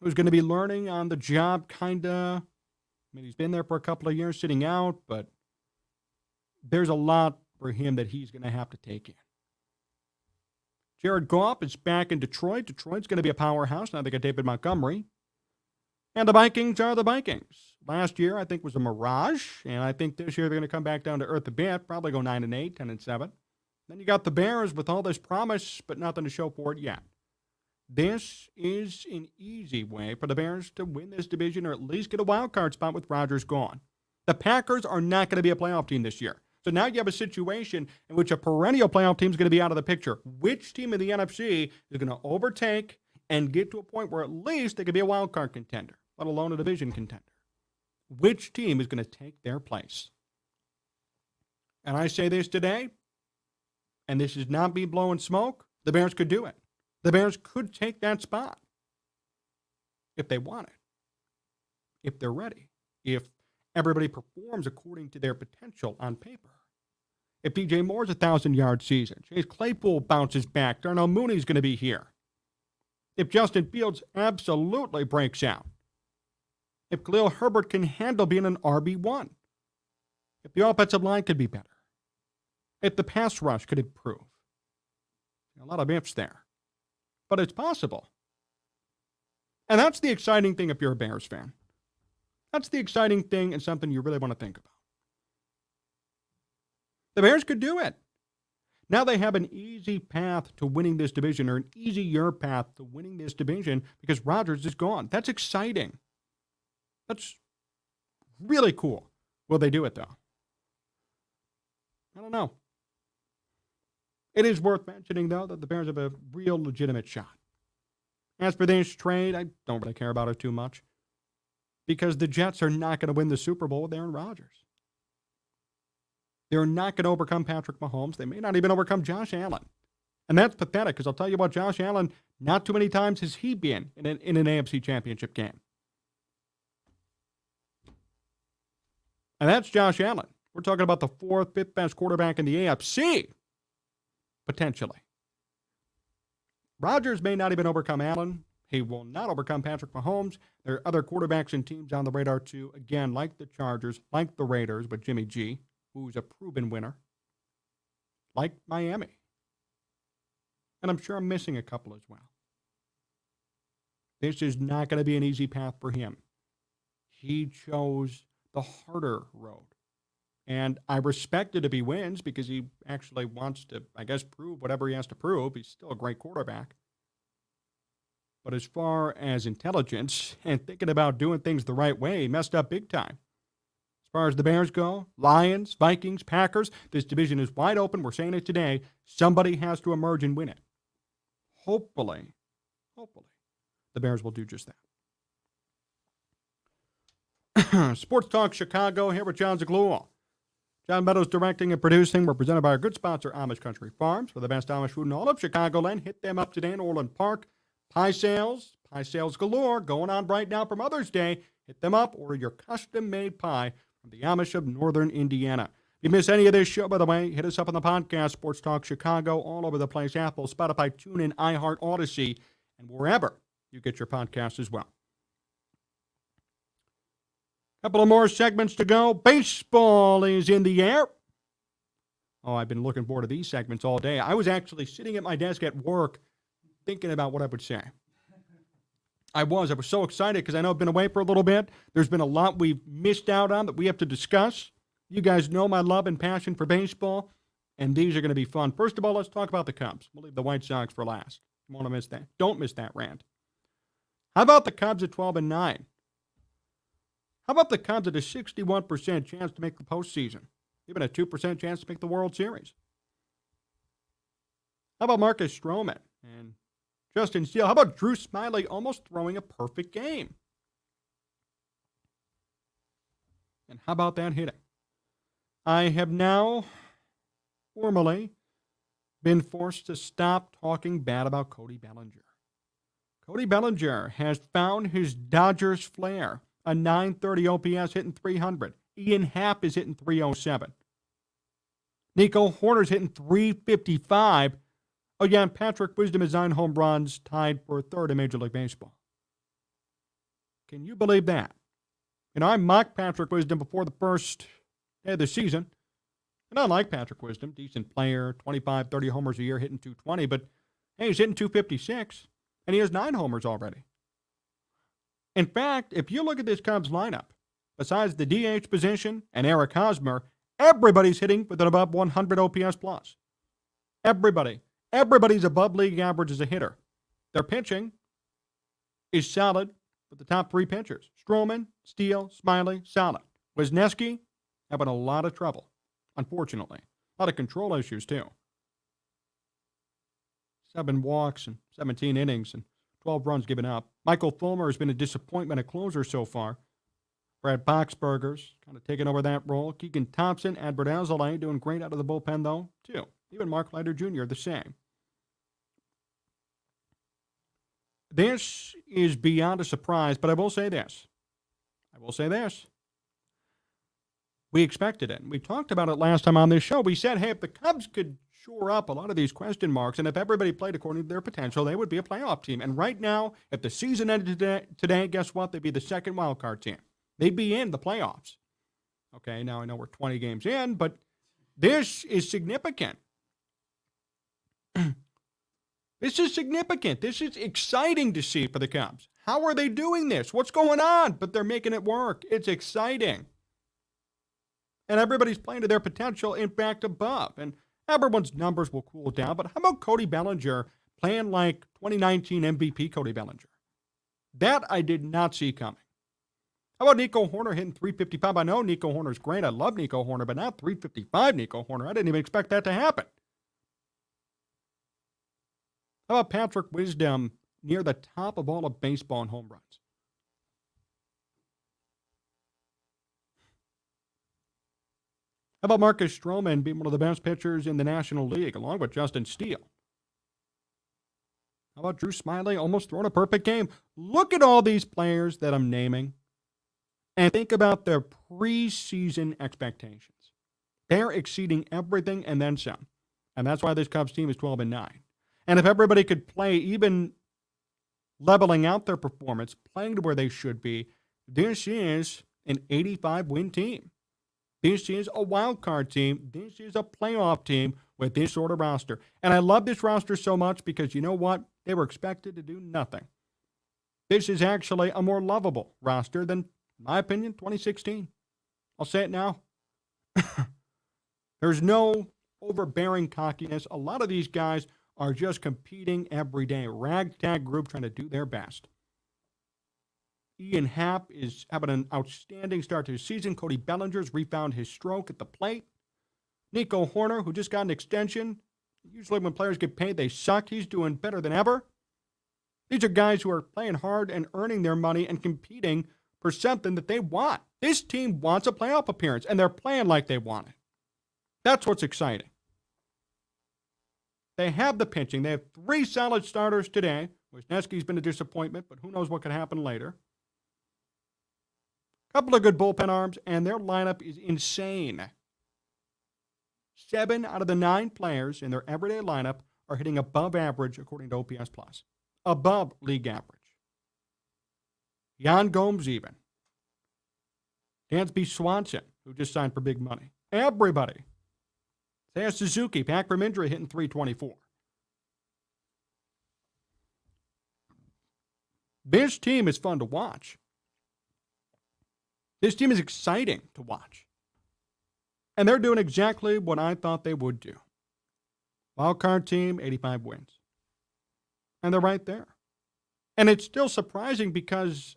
who's going to be learning on the job, kind of. I mean, he's been there for a couple of years sitting out, but there's a lot for him that he's going to have to take in. Jared Goff is back in Detroit. Detroit's going to be a powerhouse. Now they got David Montgomery. And the Vikings are the Vikings. Last year, I think, was a mirage, and I think this year they're going to come back down to earth a bit, probably go 9-8, 10-7. Then you got the Bears with all this promise, but nothing to show for it yet. This is an easy way for the Bears to win this division or at least get a wild card spot with Rodgers gone. The Packers are not going to be a playoff team this year. So now you have a situation in which a perennial playoff team is going to be out of the picture. Which team in the NFC is going to overtake and get to a point where at least they could be a wild card contender, let alone a division contender? Which team is going to take their place? And I say this today, and this is not me blowing smoke, the Bears could do it. The Bears could take that spot if they want it, if they're ready, if everybody performs according to their potential on paper. If DJ Moore's a 1,000-yard season, Chase Claypool bounces back, Darnell Mooney's going to be here. If Justin Fields absolutely breaks out, if Khalil Herbert can handle being an RB1, if the offensive line could be better, if the pass rush could improve. A lot of ifs there. But it's possible. And that's the exciting thing if you're a Bears fan. That's the exciting thing and something you really want to think about. The Bears could do it. Now they have an easy path to winning this division, or an easier path to winning this division, because Rodgers is gone. That's exciting. That's really cool. Will they do it, though? I don't know. It is worth mentioning, though, that the Bears have a real legitimate shot. As for this trade, I don't really care about it too much, because the Jets are not going to win the Super Bowl with Aaron Rodgers. They're not going to overcome Patrick Mahomes. They may not even overcome Josh Allen. And that's pathetic, because I'll tell you about Josh Allen, not too many times has he been in an AFC championship game. And that's Josh Allen. We're talking about the fourth, fifth best quarterback in the AFC, potentially. Rodgers may not even overcome Allen. He will not overcome Patrick Mahomes. There are other quarterbacks and teams on the radar, too. Again, like the Chargers, like the Raiders with Jimmy G, who's a proven winner, like Miami. And I'm sure I'm missing a couple as well. This is not going to be an easy path for him. He chose the harder road. And I respect it if he wins because he actually wants to, I guess, prove whatever he has to prove. He's still a great quarterback. But as far as intelligence and thinking about doing things the right way, he messed up big time. As far as the Bears go, Lions, Vikings, Packers, this division is wide open. We're saying it today. Somebody has to emerge and win it. Hopefully, the Bears will do just that. Sports Talk Chicago here with Jon Zaghloul. John Meadows directing and producing. We're presented by our good sponsor, Amish Country Farms. For the best Amish food in all of Chicagoland, hit them up today in Orland Park. Pie sales galore, going on right now for Mother's Day. Hit them up, order your custom-made pie from the Amish of Northern Indiana. If you miss any of this show, by the way, hit us up on the podcast, Sports Talk Chicago, all over the place, Apple, Spotify, TuneIn, iHeart, Odyssey, and wherever you get your podcasts as well. Couple of more segments to go. Baseball is in the air. Oh, I've been looking forward to these segments all day. I was actually sitting at my desk at work thinking about what I would say. I was so excited because I know I've been away for a little bit. There's been a lot we've missed out on that we have to discuss. You guys know my love and passion for baseball, and these are going to be fun. First of all, let's talk about the Cubs. We'll leave the White Sox for last. You want to miss that? Don't miss that rant. How about the Cubs at 12-9? How about the Cubs at a 61% chance to make the postseason? Even a 2% chance to make the World Series. How about Marcus Stroman and Justin Steele? How about Drew Smyly almost throwing a perfect game? And how about that hitting? I have now formally been forced to stop talking bad about Cody Bellinger. Cody Bellinger has found his Dodgers flair. A 930 OPS hitting 300. Ian Happ is hitting 307. Nico Hoerner's hitting 355. Oh, yeah, and Patrick Wisdom is 9 home runs, tied for third in Major League Baseball. Can you believe that? And I mocked Patrick Wisdom before the first day of the season. And I like Patrick Wisdom, decent player, 25, 30 homers a year, hitting 220. But, hey, he's hitting 256, and he has 9 homers already. In fact, if you look at this Cubs lineup, besides the DH position and Eric Hosmer, everybody's hitting with an above 100 OPS plus. Everybody's above league average as a hitter. Their pitching is solid with the top 3 pitchers. Stroman, Steele, Smyly, solid. Wisniewski having a lot of trouble, unfortunately. A lot of control issues, too. 7 walks and 17 innings and 12 runs given up. Michael Fulmer has been a disappointment at closer so far. Brad Boxberger's kind of taking over that role. Keegan Thompson, Adbert Alzolay doing great out of the bullpen, though, too. Even Mark Leiter Jr. the same. This is beyond a surprise, but I will say this. We expected it. We talked about it last time on this show. We said, hey, if the Cubs could shore up a lot of these question marks, and if everybody played according to their potential, they would be a playoff team. And right now, if the season ended today, guess what? They'd be the second wild card team. They'd be in the playoffs. Okay, now I know we're 20 games in, but this is significant. This is significant. This is exciting to see for the Cubs. How are they doing this? What's going on? But they're making it work. It's exciting. And everybody's playing to their potential, in fact, above. And everyone's numbers will cool down. But how about Cody Bellinger playing like 2019 MVP Cody Bellinger? That I did not see coming. How about Nico Hoerner hitting 355? I know Nico Hoerner's great. I love Nico Hoerner, but not 355 Nico Hoerner. I didn't even expect that to happen. How about Patrick Wisdom near the top of all of baseball in home runs? How about Marcus Stroman being one of the best pitchers in the National League, along with Justin Steele? How about Drew Smyly almost throwing a perfect game? Look at all these players that I'm naming and think about their preseason expectations. They're exceeding everything and then some. And that's why this Cubs team is 12-9. And if everybody could play, even leveling out their performance, playing to where they should be, this is an 85-win team. This is a wild card team. This is a playoff team with this sort of roster. And I love this roster so much because you know what? They were expected to do nothing. This is actually a more lovable roster than, in my opinion, 2016. I'll say it now. There's no overbearing cockiness. A lot of these guys are just competing every day. Ragtag group trying to do their best. Ian Happ is having an outstanding start to his season. Cody Bellinger's refound his stroke at the plate. Nico Horner, who just got an extension. Usually when players get paid, they suck. He's doing better than ever. These are guys who are playing hard and earning their money and competing for something that they want. This team wants a playoff appearance, and they're playing like they want it. That's what's exciting. They have the pitching. They have 3 solid starters today. Wisniewski's been a disappointment, but who knows what could happen later. A couple of good bullpen arms, and their lineup is insane. 7 out of the 9 players in their everyday lineup are hitting above average according to OPS+. Above league average. Yan Gomes even. Dansby Swanson, who just signed for big money. Everybody. Seiya Suzuki, back from injury, hitting .324. This team is fun to watch. This team is exciting to watch. And they're doing exactly what I thought they would do. Wild card team, 85 wins. And they're right there. And it's still surprising because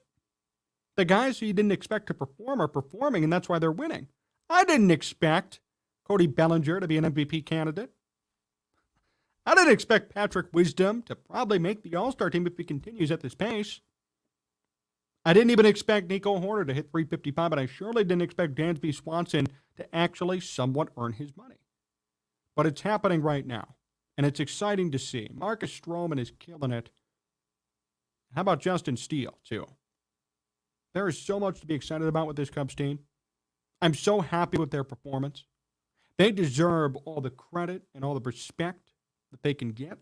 the guys who you didn't expect to perform are performing, and that's why they're winning. I didn't expect Cody Bellinger to be an MVP candidate. I didn't expect Patrick Wisdom to probably make the All-Star team if he continues at this pace. I didn't even expect Nico Horner to hit .355, but I surely didn't expect Dansby Swanson to actually somewhat earn his money. But it's happening right now, and it's exciting to see. Marcus Stroman is killing it. How about Justin Steele, too? There is so much to be excited about with this Cubs team. I'm so happy with their performance. They deserve all the credit and all the respect that they can get.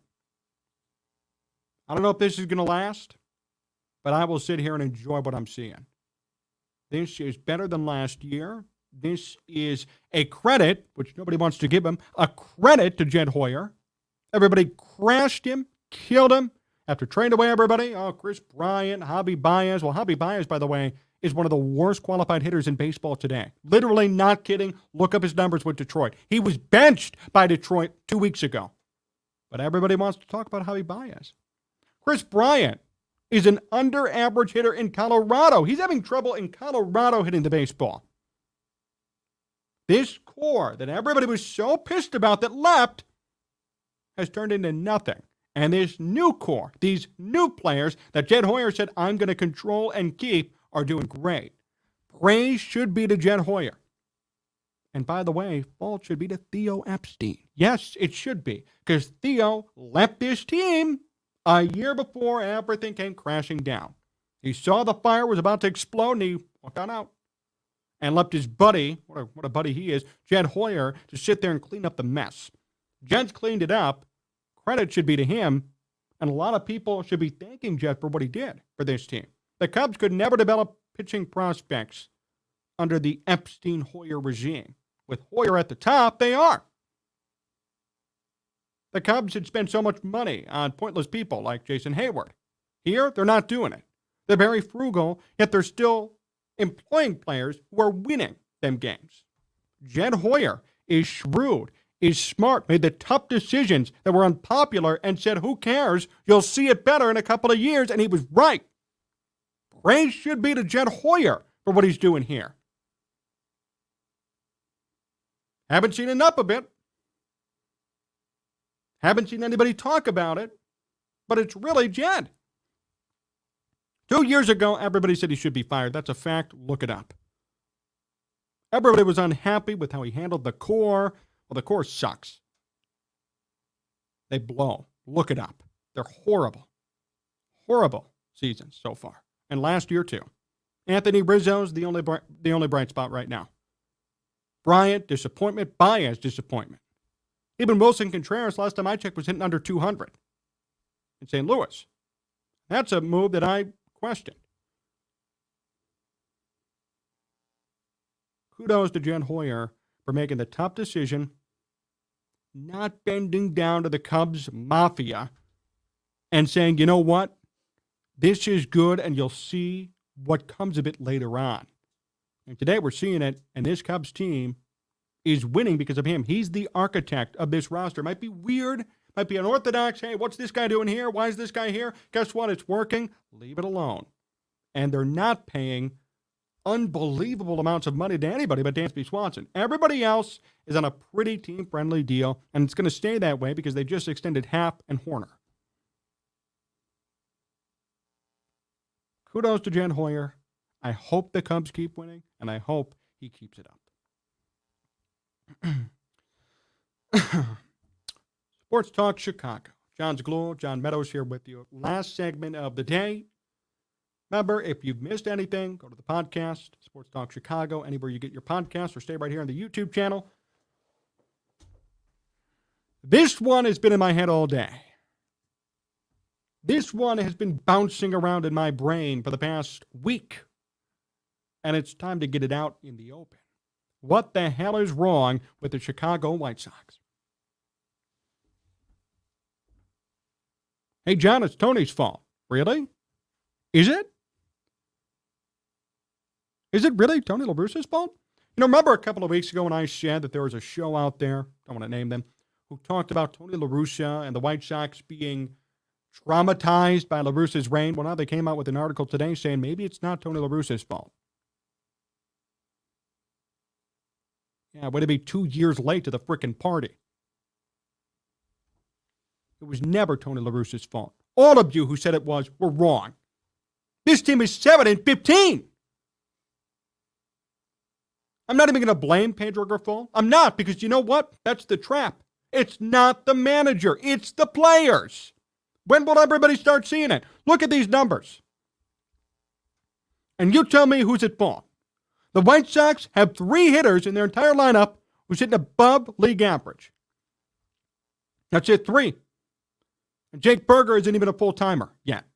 I don't know if this is going to last, but I will sit here and enjoy what I'm seeing. This is better than last year. This is a credit, which nobody wants to give him, a credit to Jed Hoyer. Everybody crashed him, killed him, after trading away everybody. Oh, Chris Bryant, Javi Baez. Well, Javi Baez, by the way, is one of the worst qualified hitters in baseball today. Literally not kidding. Look up his numbers with Detroit. He was benched by Detroit 2 weeks ago. But everybody wants to talk about Javi Baez. Chris Bryant is an under-average hitter in Colorado. He's having trouble in Colorado hitting the baseball. This core that everybody was so pissed about that left has turned into nothing. And this new core, these new players that Jed Hoyer said, I'm going to control and keep, are doing great. Praise should be to Jed Hoyer. And by the way, fault should be to Theo Epstein. Yes, it should be. Because Theo left this team a year before everything came crashing down. He saw the fire was about to explode and he walked on out. And left his buddy, what a buddy he is, Jed Hoyer, to sit there and clean up the mess. Jed's cleaned it up. Credit should be to him. And a lot of people should be thanking Jed for what he did for this team. The Cubs could never develop pitching prospects under the Epstein-Hoyer regime. With Hoyer at the top, they are. The Cubs had spent so much money on pointless people like Jason Hayward. Here, they're not doing it. They're very frugal, yet they're still employing players who are winning them games. Jed Hoyer is shrewd, is smart, made the tough decisions that were unpopular and said, who cares? You'll see it better in a couple of years, and he was right. Praise should be to Jed Hoyer for what he's doing here. Haven't seen it up a bit. Haven't seen anybody talk about it, but it's really Jed. 2 years ago, everybody said he should be fired. That's a fact. Look it up. Everybody was unhappy with how he handled the core. Well, the core sucks. They blow. Look it up. They're horrible. Horrible seasons so far. And last year, too. Anthony Rizzo's the only bright spot right now. Bryant, disappointment. Baez, disappointment. Even Wilson Contreras, last time I checked, was hitting under 200 in St. Louis. That's a move that I questioned. Kudos to Jed Hoyer for making the tough decision, not bending down to the Cubs mafia and saying, you know what? This is good, and you'll see what comes of it later on. And today we're seeing it, and this Cubs team is winning because of him. He's the architect of this roster. Might be weird, might be unorthodox. Hey, what's this guy doing here? Why is this guy here? Guess what? It's working. Leave it alone. And they're not paying unbelievable amounts of money to anybody but Dansby Swanson. Everybody else is on a pretty team-friendly deal, and it's going to stay that way because they just extended Happ and Horner. Kudos to Jen Hoyer. I hope the Cubs keep winning, and I hope he keeps it up. Sports Talk Chicago. Jon Zaghloul, John Meadows here with you. Last segment of the day. Remember, if you've missed anything, go to the podcast, Sports Talk Chicago, anywhere you get your podcasts, or stay right here on the YouTube channel. This one has been in my head all day. This one has been bouncing around in my brain for the past week. And it's time to get it out in the open. What the hell is wrong with the Chicago White Sox? Hey, John, it's Tony's fault. Really? Is it? Is it really Tony La Russa's fault? You know, remember a couple of weeks ago when I said that there was a show out there, don't want to name them, who talked about Tony La Russa and the White Sox being traumatized by La Russa's reign? Well, now they came out with an article today saying maybe it's not Tony La Russa's fault. Yeah, way to be 2 years late to the frickin' party. It was never Tony La Russa's fault. All of you who said it was were wrong. This team is 7-15. I'm not even going to blame Pedro Grifol. I'm not, because you know what? That's the trap. It's not the manager. It's the players. When will everybody start seeing it? Look at these numbers. And you tell me who's at fault. The White Sox have 3 hitters in their entire lineup who's hitting above league average. That's it, 3. And Jake Berger isn't even a full-timer yet.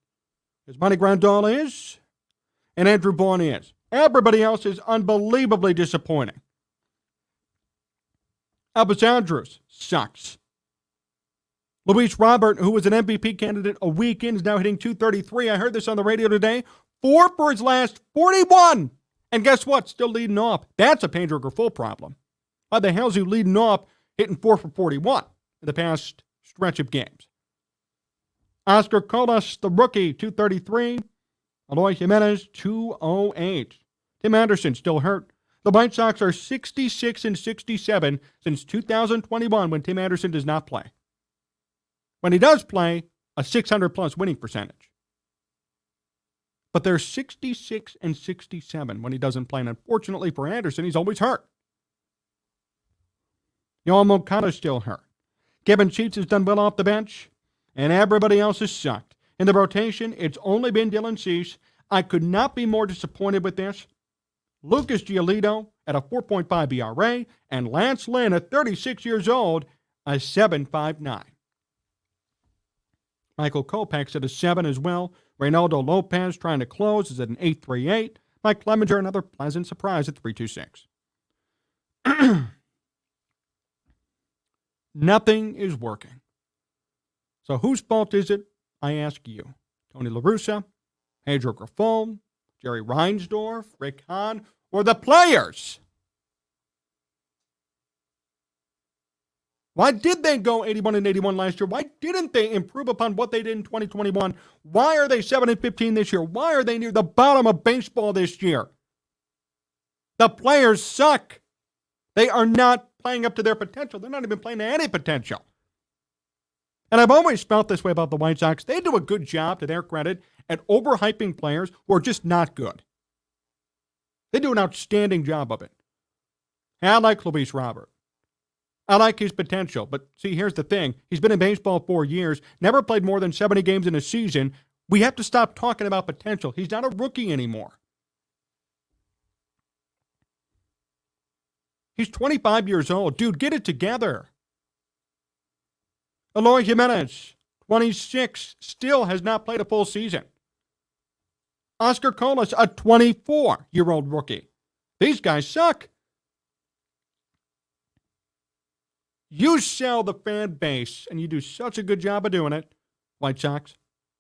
As Monty Grandal is, and Andrew Vaughn is. Everybody else is unbelievably disappointing. Elvis Andrus sucks. Luis Robert, who was an MVP candidate a week in, is now hitting .233. I heard this on the radio today. 4 for his last 41. And guess what? Still leading off. That's a Pedro Grifol problem. Why the hell is he leading off hitting 4 for 41 in the past stretch of games? Oscar Colas, the rookie, .233. Eloy Jimenez, .208. Tim Anderson still hurt. The White Sox are 66-67 since 2021 when Tim Anderson does not play. When he does play, a 600-plus winning percentage. But they're 66-67 when he doesn't play. And unfortunately for Anderson, he's always hurt. Yoel Moncada's still hurt. Kevin Sheets has done well off the bench. And everybody else has sucked. In the rotation, it's only been Dylan Cease. I could not be more disappointed with this. Lucas Giolito at a 4.5 ERA, and Lance Lynn at 36 years old, a 7.59. Michael Kopech's at a 7 as well. Reynaldo Lopez trying to close is at an 8.38. Mike Clemenger, another pleasant surprise at 3.26. Nothing is working. So whose fault is it? I ask you. Tony La Russa, Pedro Grifol, Jerry Reinsdorf, Rick Hahn, or the players? Why did they go 81-81 last year? Why didn't they improve upon what they did in 2021? Why are they 7-15 this year? Why are they near the bottom of baseball this year? The players suck. They are not playing up to their potential. They're not even playing to any potential. And I've always felt this way about the White Sox. They do a good job, to their credit, at overhyping players who are just not good. They do an outstanding job of it. And I like Luis Robert. I like his potential. But see, here's the thing. He's been in baseball 4 years, never played more than 70 games in a season. We have to stop talking about potential. He's not a rookie anymore. He's 25 years old. Dude, get it together. Eloy Jimenez, 26, still has not played a full season. Oscar Colas, a 24-year-old rookie. These guys suck. You sell the fan base, and you do such a good job of doing it, White Sox,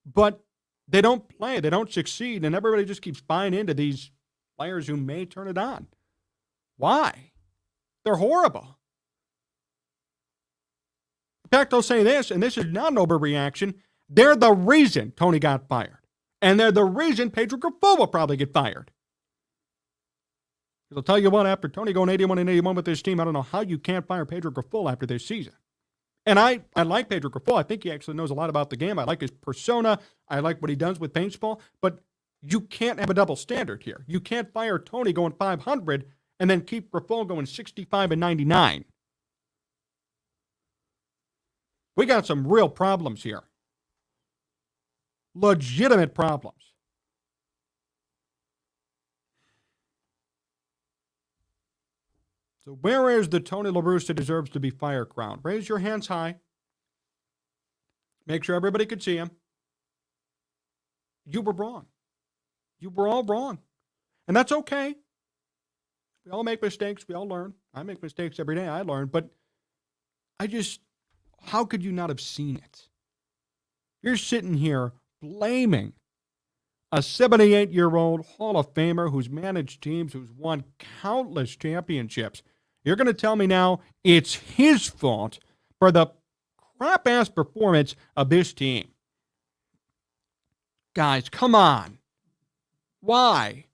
but They don't play. They don't succeed. And everybody just keeps buying into these players who may turn it on. Why? They're horrible. In fact, I'll say this, and this is not an overreaction. They're the reason Tony got fired. And they're the reason Pedro Grifol will probably get fired. I'll tell you what, after Tony going 81-81 with this team, I don't know how you can't fire Pedro Grifol after this season. And I like Pedro Grifol. I think he actually knows a lot about the game. I like his persona. I like what he does with baseball. But you can't have a double standard here. You can't fire Tony going 500 and then keep Grifol going 65-99. We got some real problems here. Legitimate problems. So where is the Tony La Russa deserves to be fired crown? Raise your hands high. Make sure everybody could see him. You were wrong. You were all wrong. And that's okay. We all make mistakes. We all learn. I make mistakes every day. I learn. But how could you not have seen it? You're sitting here blaming a 78-year-old Hall of Famer who's managed teams, who's won countless championships. You're going to tell me now it's his fault for the crap-ass performance of this team. Guys, come on. Why?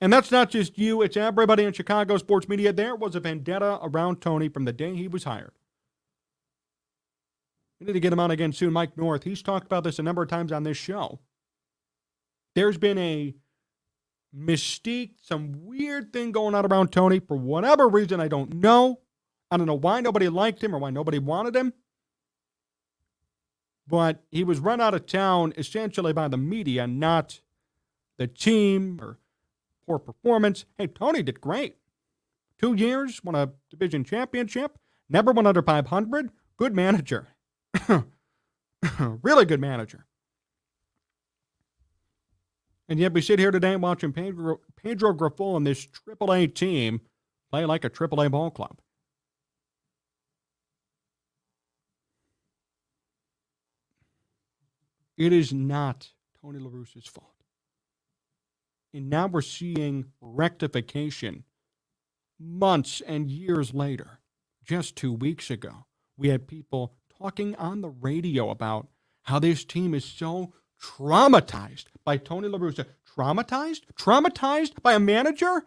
And that's not just you. It's everybody in Chicago sports media. There was a vendetta around Tony from the day he was hired. We need to get him on again soon. Mike North, he's talked about this a number of times on this show. There's been a mystique, some weird thing going on around Tony. For whatever reason, I don't know. I don't know why nobody liked him or why nobody wanted him. But he was run out of town essentially by the media, not the team or poor performance. Hey, Tony did great. 2 years, won a division championship, never went under 500. Good manager. Really good manager. And yet we sit here today watching Pedro Grifol and this AAA team play like a AAA ball club. It is not Tony La Russa's fault. And now we're seeing rectification months and years later. Just 2 weeks ago, we had people talking on the radio about how this team is so traumatized by Tony La Russa. Traumatized? Traumatized by a manager?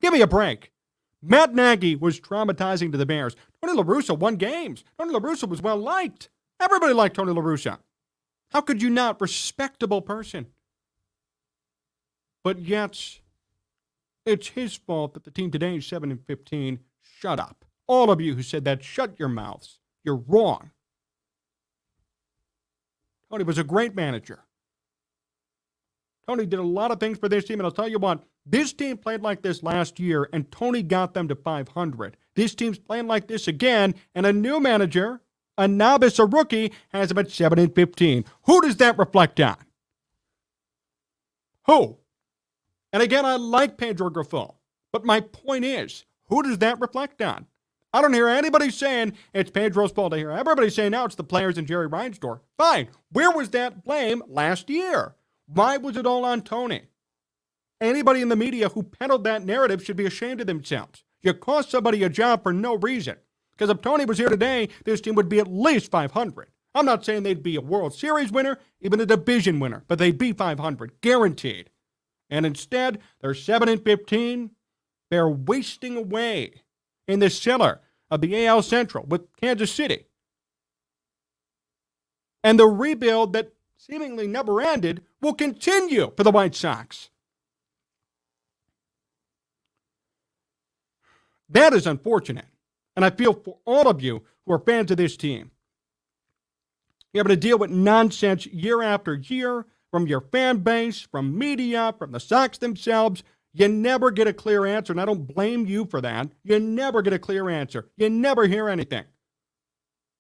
Give me a break. Matt Nagy was traumatizing to the Bears. Tony La Russa won games. Tony La Russa was well liked. Everybody liked Tony La Russa. How could you not? Respectable person. But yet, it's his fault that the team today is 7-15. Shut up. All of you who said that, shut your mouths. You're wrong. Tony was a great manager. Tony did a lot of things for this team, and I'll tell you what, this team played like this last year, and Tony got them to 500. This team's playing like this again, and a new manager, a novice, a rookie, has them at 7-15. Who does that reflect on? Who? And again, I like Pedro Grifol, but my point is, who does that reflect on? I don't hear anybody saying it's Pedro's fault. I hear everybody saying now it's the players and Jerry Reinsdorf. Fine. Where was that blame last year? Why was it all on Tony? Anybody in the media who peddled that narrative should be ashamed of themselves. You cost somebody a job for no reason. Because if Tony was here today, this team would be at least 500. I'm not saying they'd be a World Series winner, even a division winner, but they'd be 500, guaranteed. And instead, they're 7-15. They're wasting away in the cellar of the AL Central with Kansas City. And the rebuild that seemingly never ended will continue for the White Sox. That is unfortunate. And I feel for all of you who are fans of this team. You're having to deal with nonsense year after year from your fan base, from media, from the Sox themselves. You never get a clear answer, and I don't blame you for that. You never get a clear answer. You never hear anything.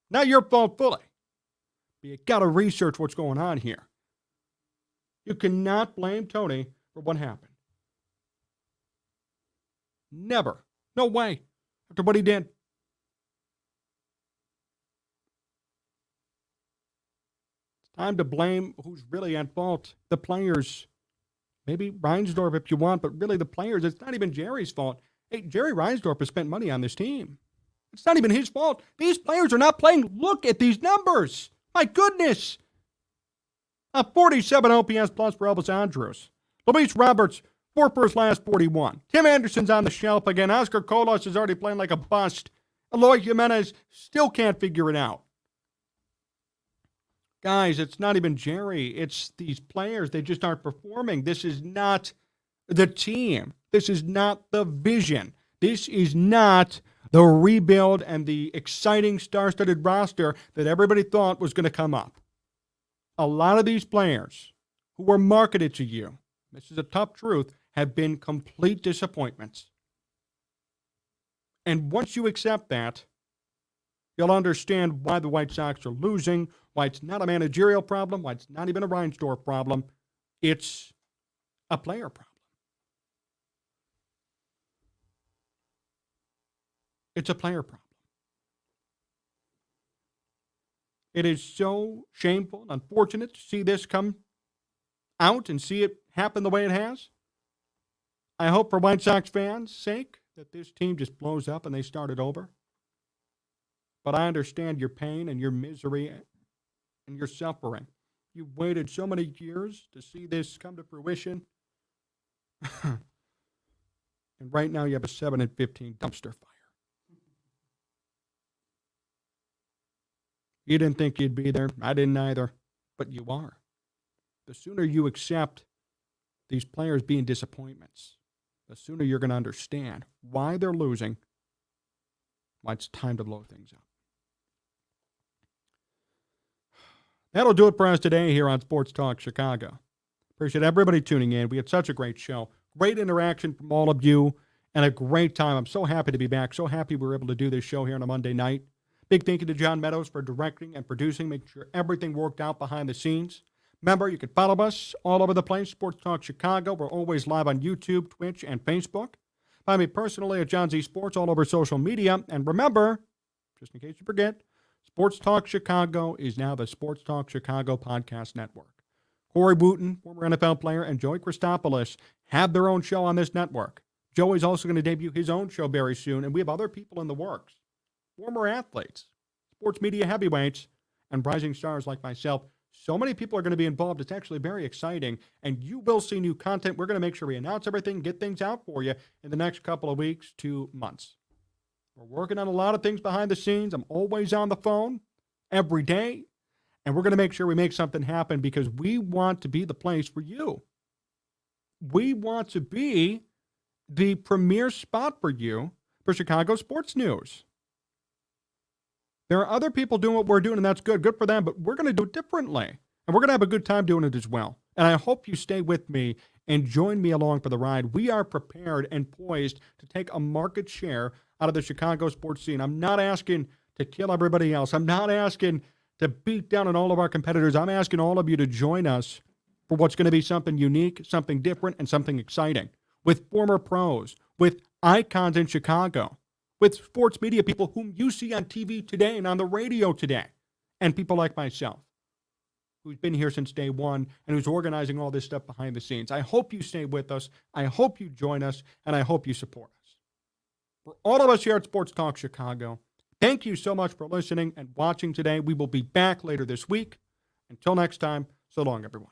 Not your fault fully. But you got to research what's going on here. You cannot blame Tony for what happened. Never. No way. After what he did. Time to blame who's really at fault. The players. Maybe Reinsdorf if you want, but really the players. It's not even Jerry's fault. Hey, Jerry Reinsdorf has spent money on this team. It's not even his fault. These players are not playing. Look at these numbers. My goodness. A 47 OPS plus for Elvis Andrus. Luis Roberts, 4 for his last 41. Tim Anderson's on the shelf again. Oscar Colas is already playing like a bust. Eloy Jimenez still can't figure it out. Guys, it's not even Jerry. It's these players. They just aren't performing. This is not the team. This is not the vision. This is not the rebuild and the exciting star-studded roster that everybody thought was going to come up. A lot of these players who were marketed to you, this is a tough truth, have been complete disappointments. And once you accept that, you'll understand why the White Sox are losing, why it's not a managerial problem, why it's not even a Reinsdorf problem. It's a player problem. It's a player problem. It is so shameful and unfortunate to see this come out and see it happen the way it has. I hope for White Sox fans' sake that this team just blows up and they start it over. But I understand your pain and your misery and your suffering. You've waited so many years to see this come to fruition. And right now you have a 7-15 dumpster fire. You didn't think you'd be there. I didn't either. But you are. The sooner you accept these players being disappointments, the sooner you're going to understand why they're losing, why it's time to blow things up. That'll do it for us today here on Sports Talk Chicago. Appreciate everybody tuning in. We had such a great show. Great interaction from all of you and a great time. I'm so happy to be back. So happy we were able to do this show here on a Monday night. Big thank you to John Meadows for directing and producing, making sure everything worked out behind the scenes. Remember, you can follow us all over the place, Sports Talk Chicago. We're always live on YouTube, Twitch, and Facebook. Find me personally at John Z Sports all over social media. And remember, just in case you forget, Sports Talk Chicago is now the Sports Talk Chicago Podcast Network. Corey Wooten, former NFL player, and Joey Christopoulos have their own show on this network. Joey's also going to debut his own show very soon, and we have other people in the works. Former athletes, sports media heavyweights, and rising stars like myself. So many people are going to be involved. It's actually very exciting, and you will see new content. We're going to make sure we announce everything, get things out for you in the next couple of weeks to months. We're working on a lot of things behind the scenes. I'm always on the phone every day, and we're going to make sure we make something happen because we want to be the place for you. We want to be the premier spot for you for Chicago sports news. There are other people doing what we're doing, and that's good. Good for them, but we're going to do it differently. And we're going to have a good time doing it as well. And I hope you stay with me and join me along for the ride. We are prepared and poised to take a market share out of the Chicago sports scene. I'm not asking to kill everybody else. I'm not asking to beat down on all of our competitors. I'm asking all of you to join us for what's going to be something unique, something different, and something exciting. With former pros, with icons in Chicago, with sports media people whom you see on TV today and on the radio today, and people like myself, who's been here since day one and who's organizing all this stuff behind the scenes. I hope you stay with us. I hope you join us, and I hope you support us. For all of us here at Sports Talk Chicago, thank you so much for listening and watching today. We will be back later this week. Until next time, so long, everyone.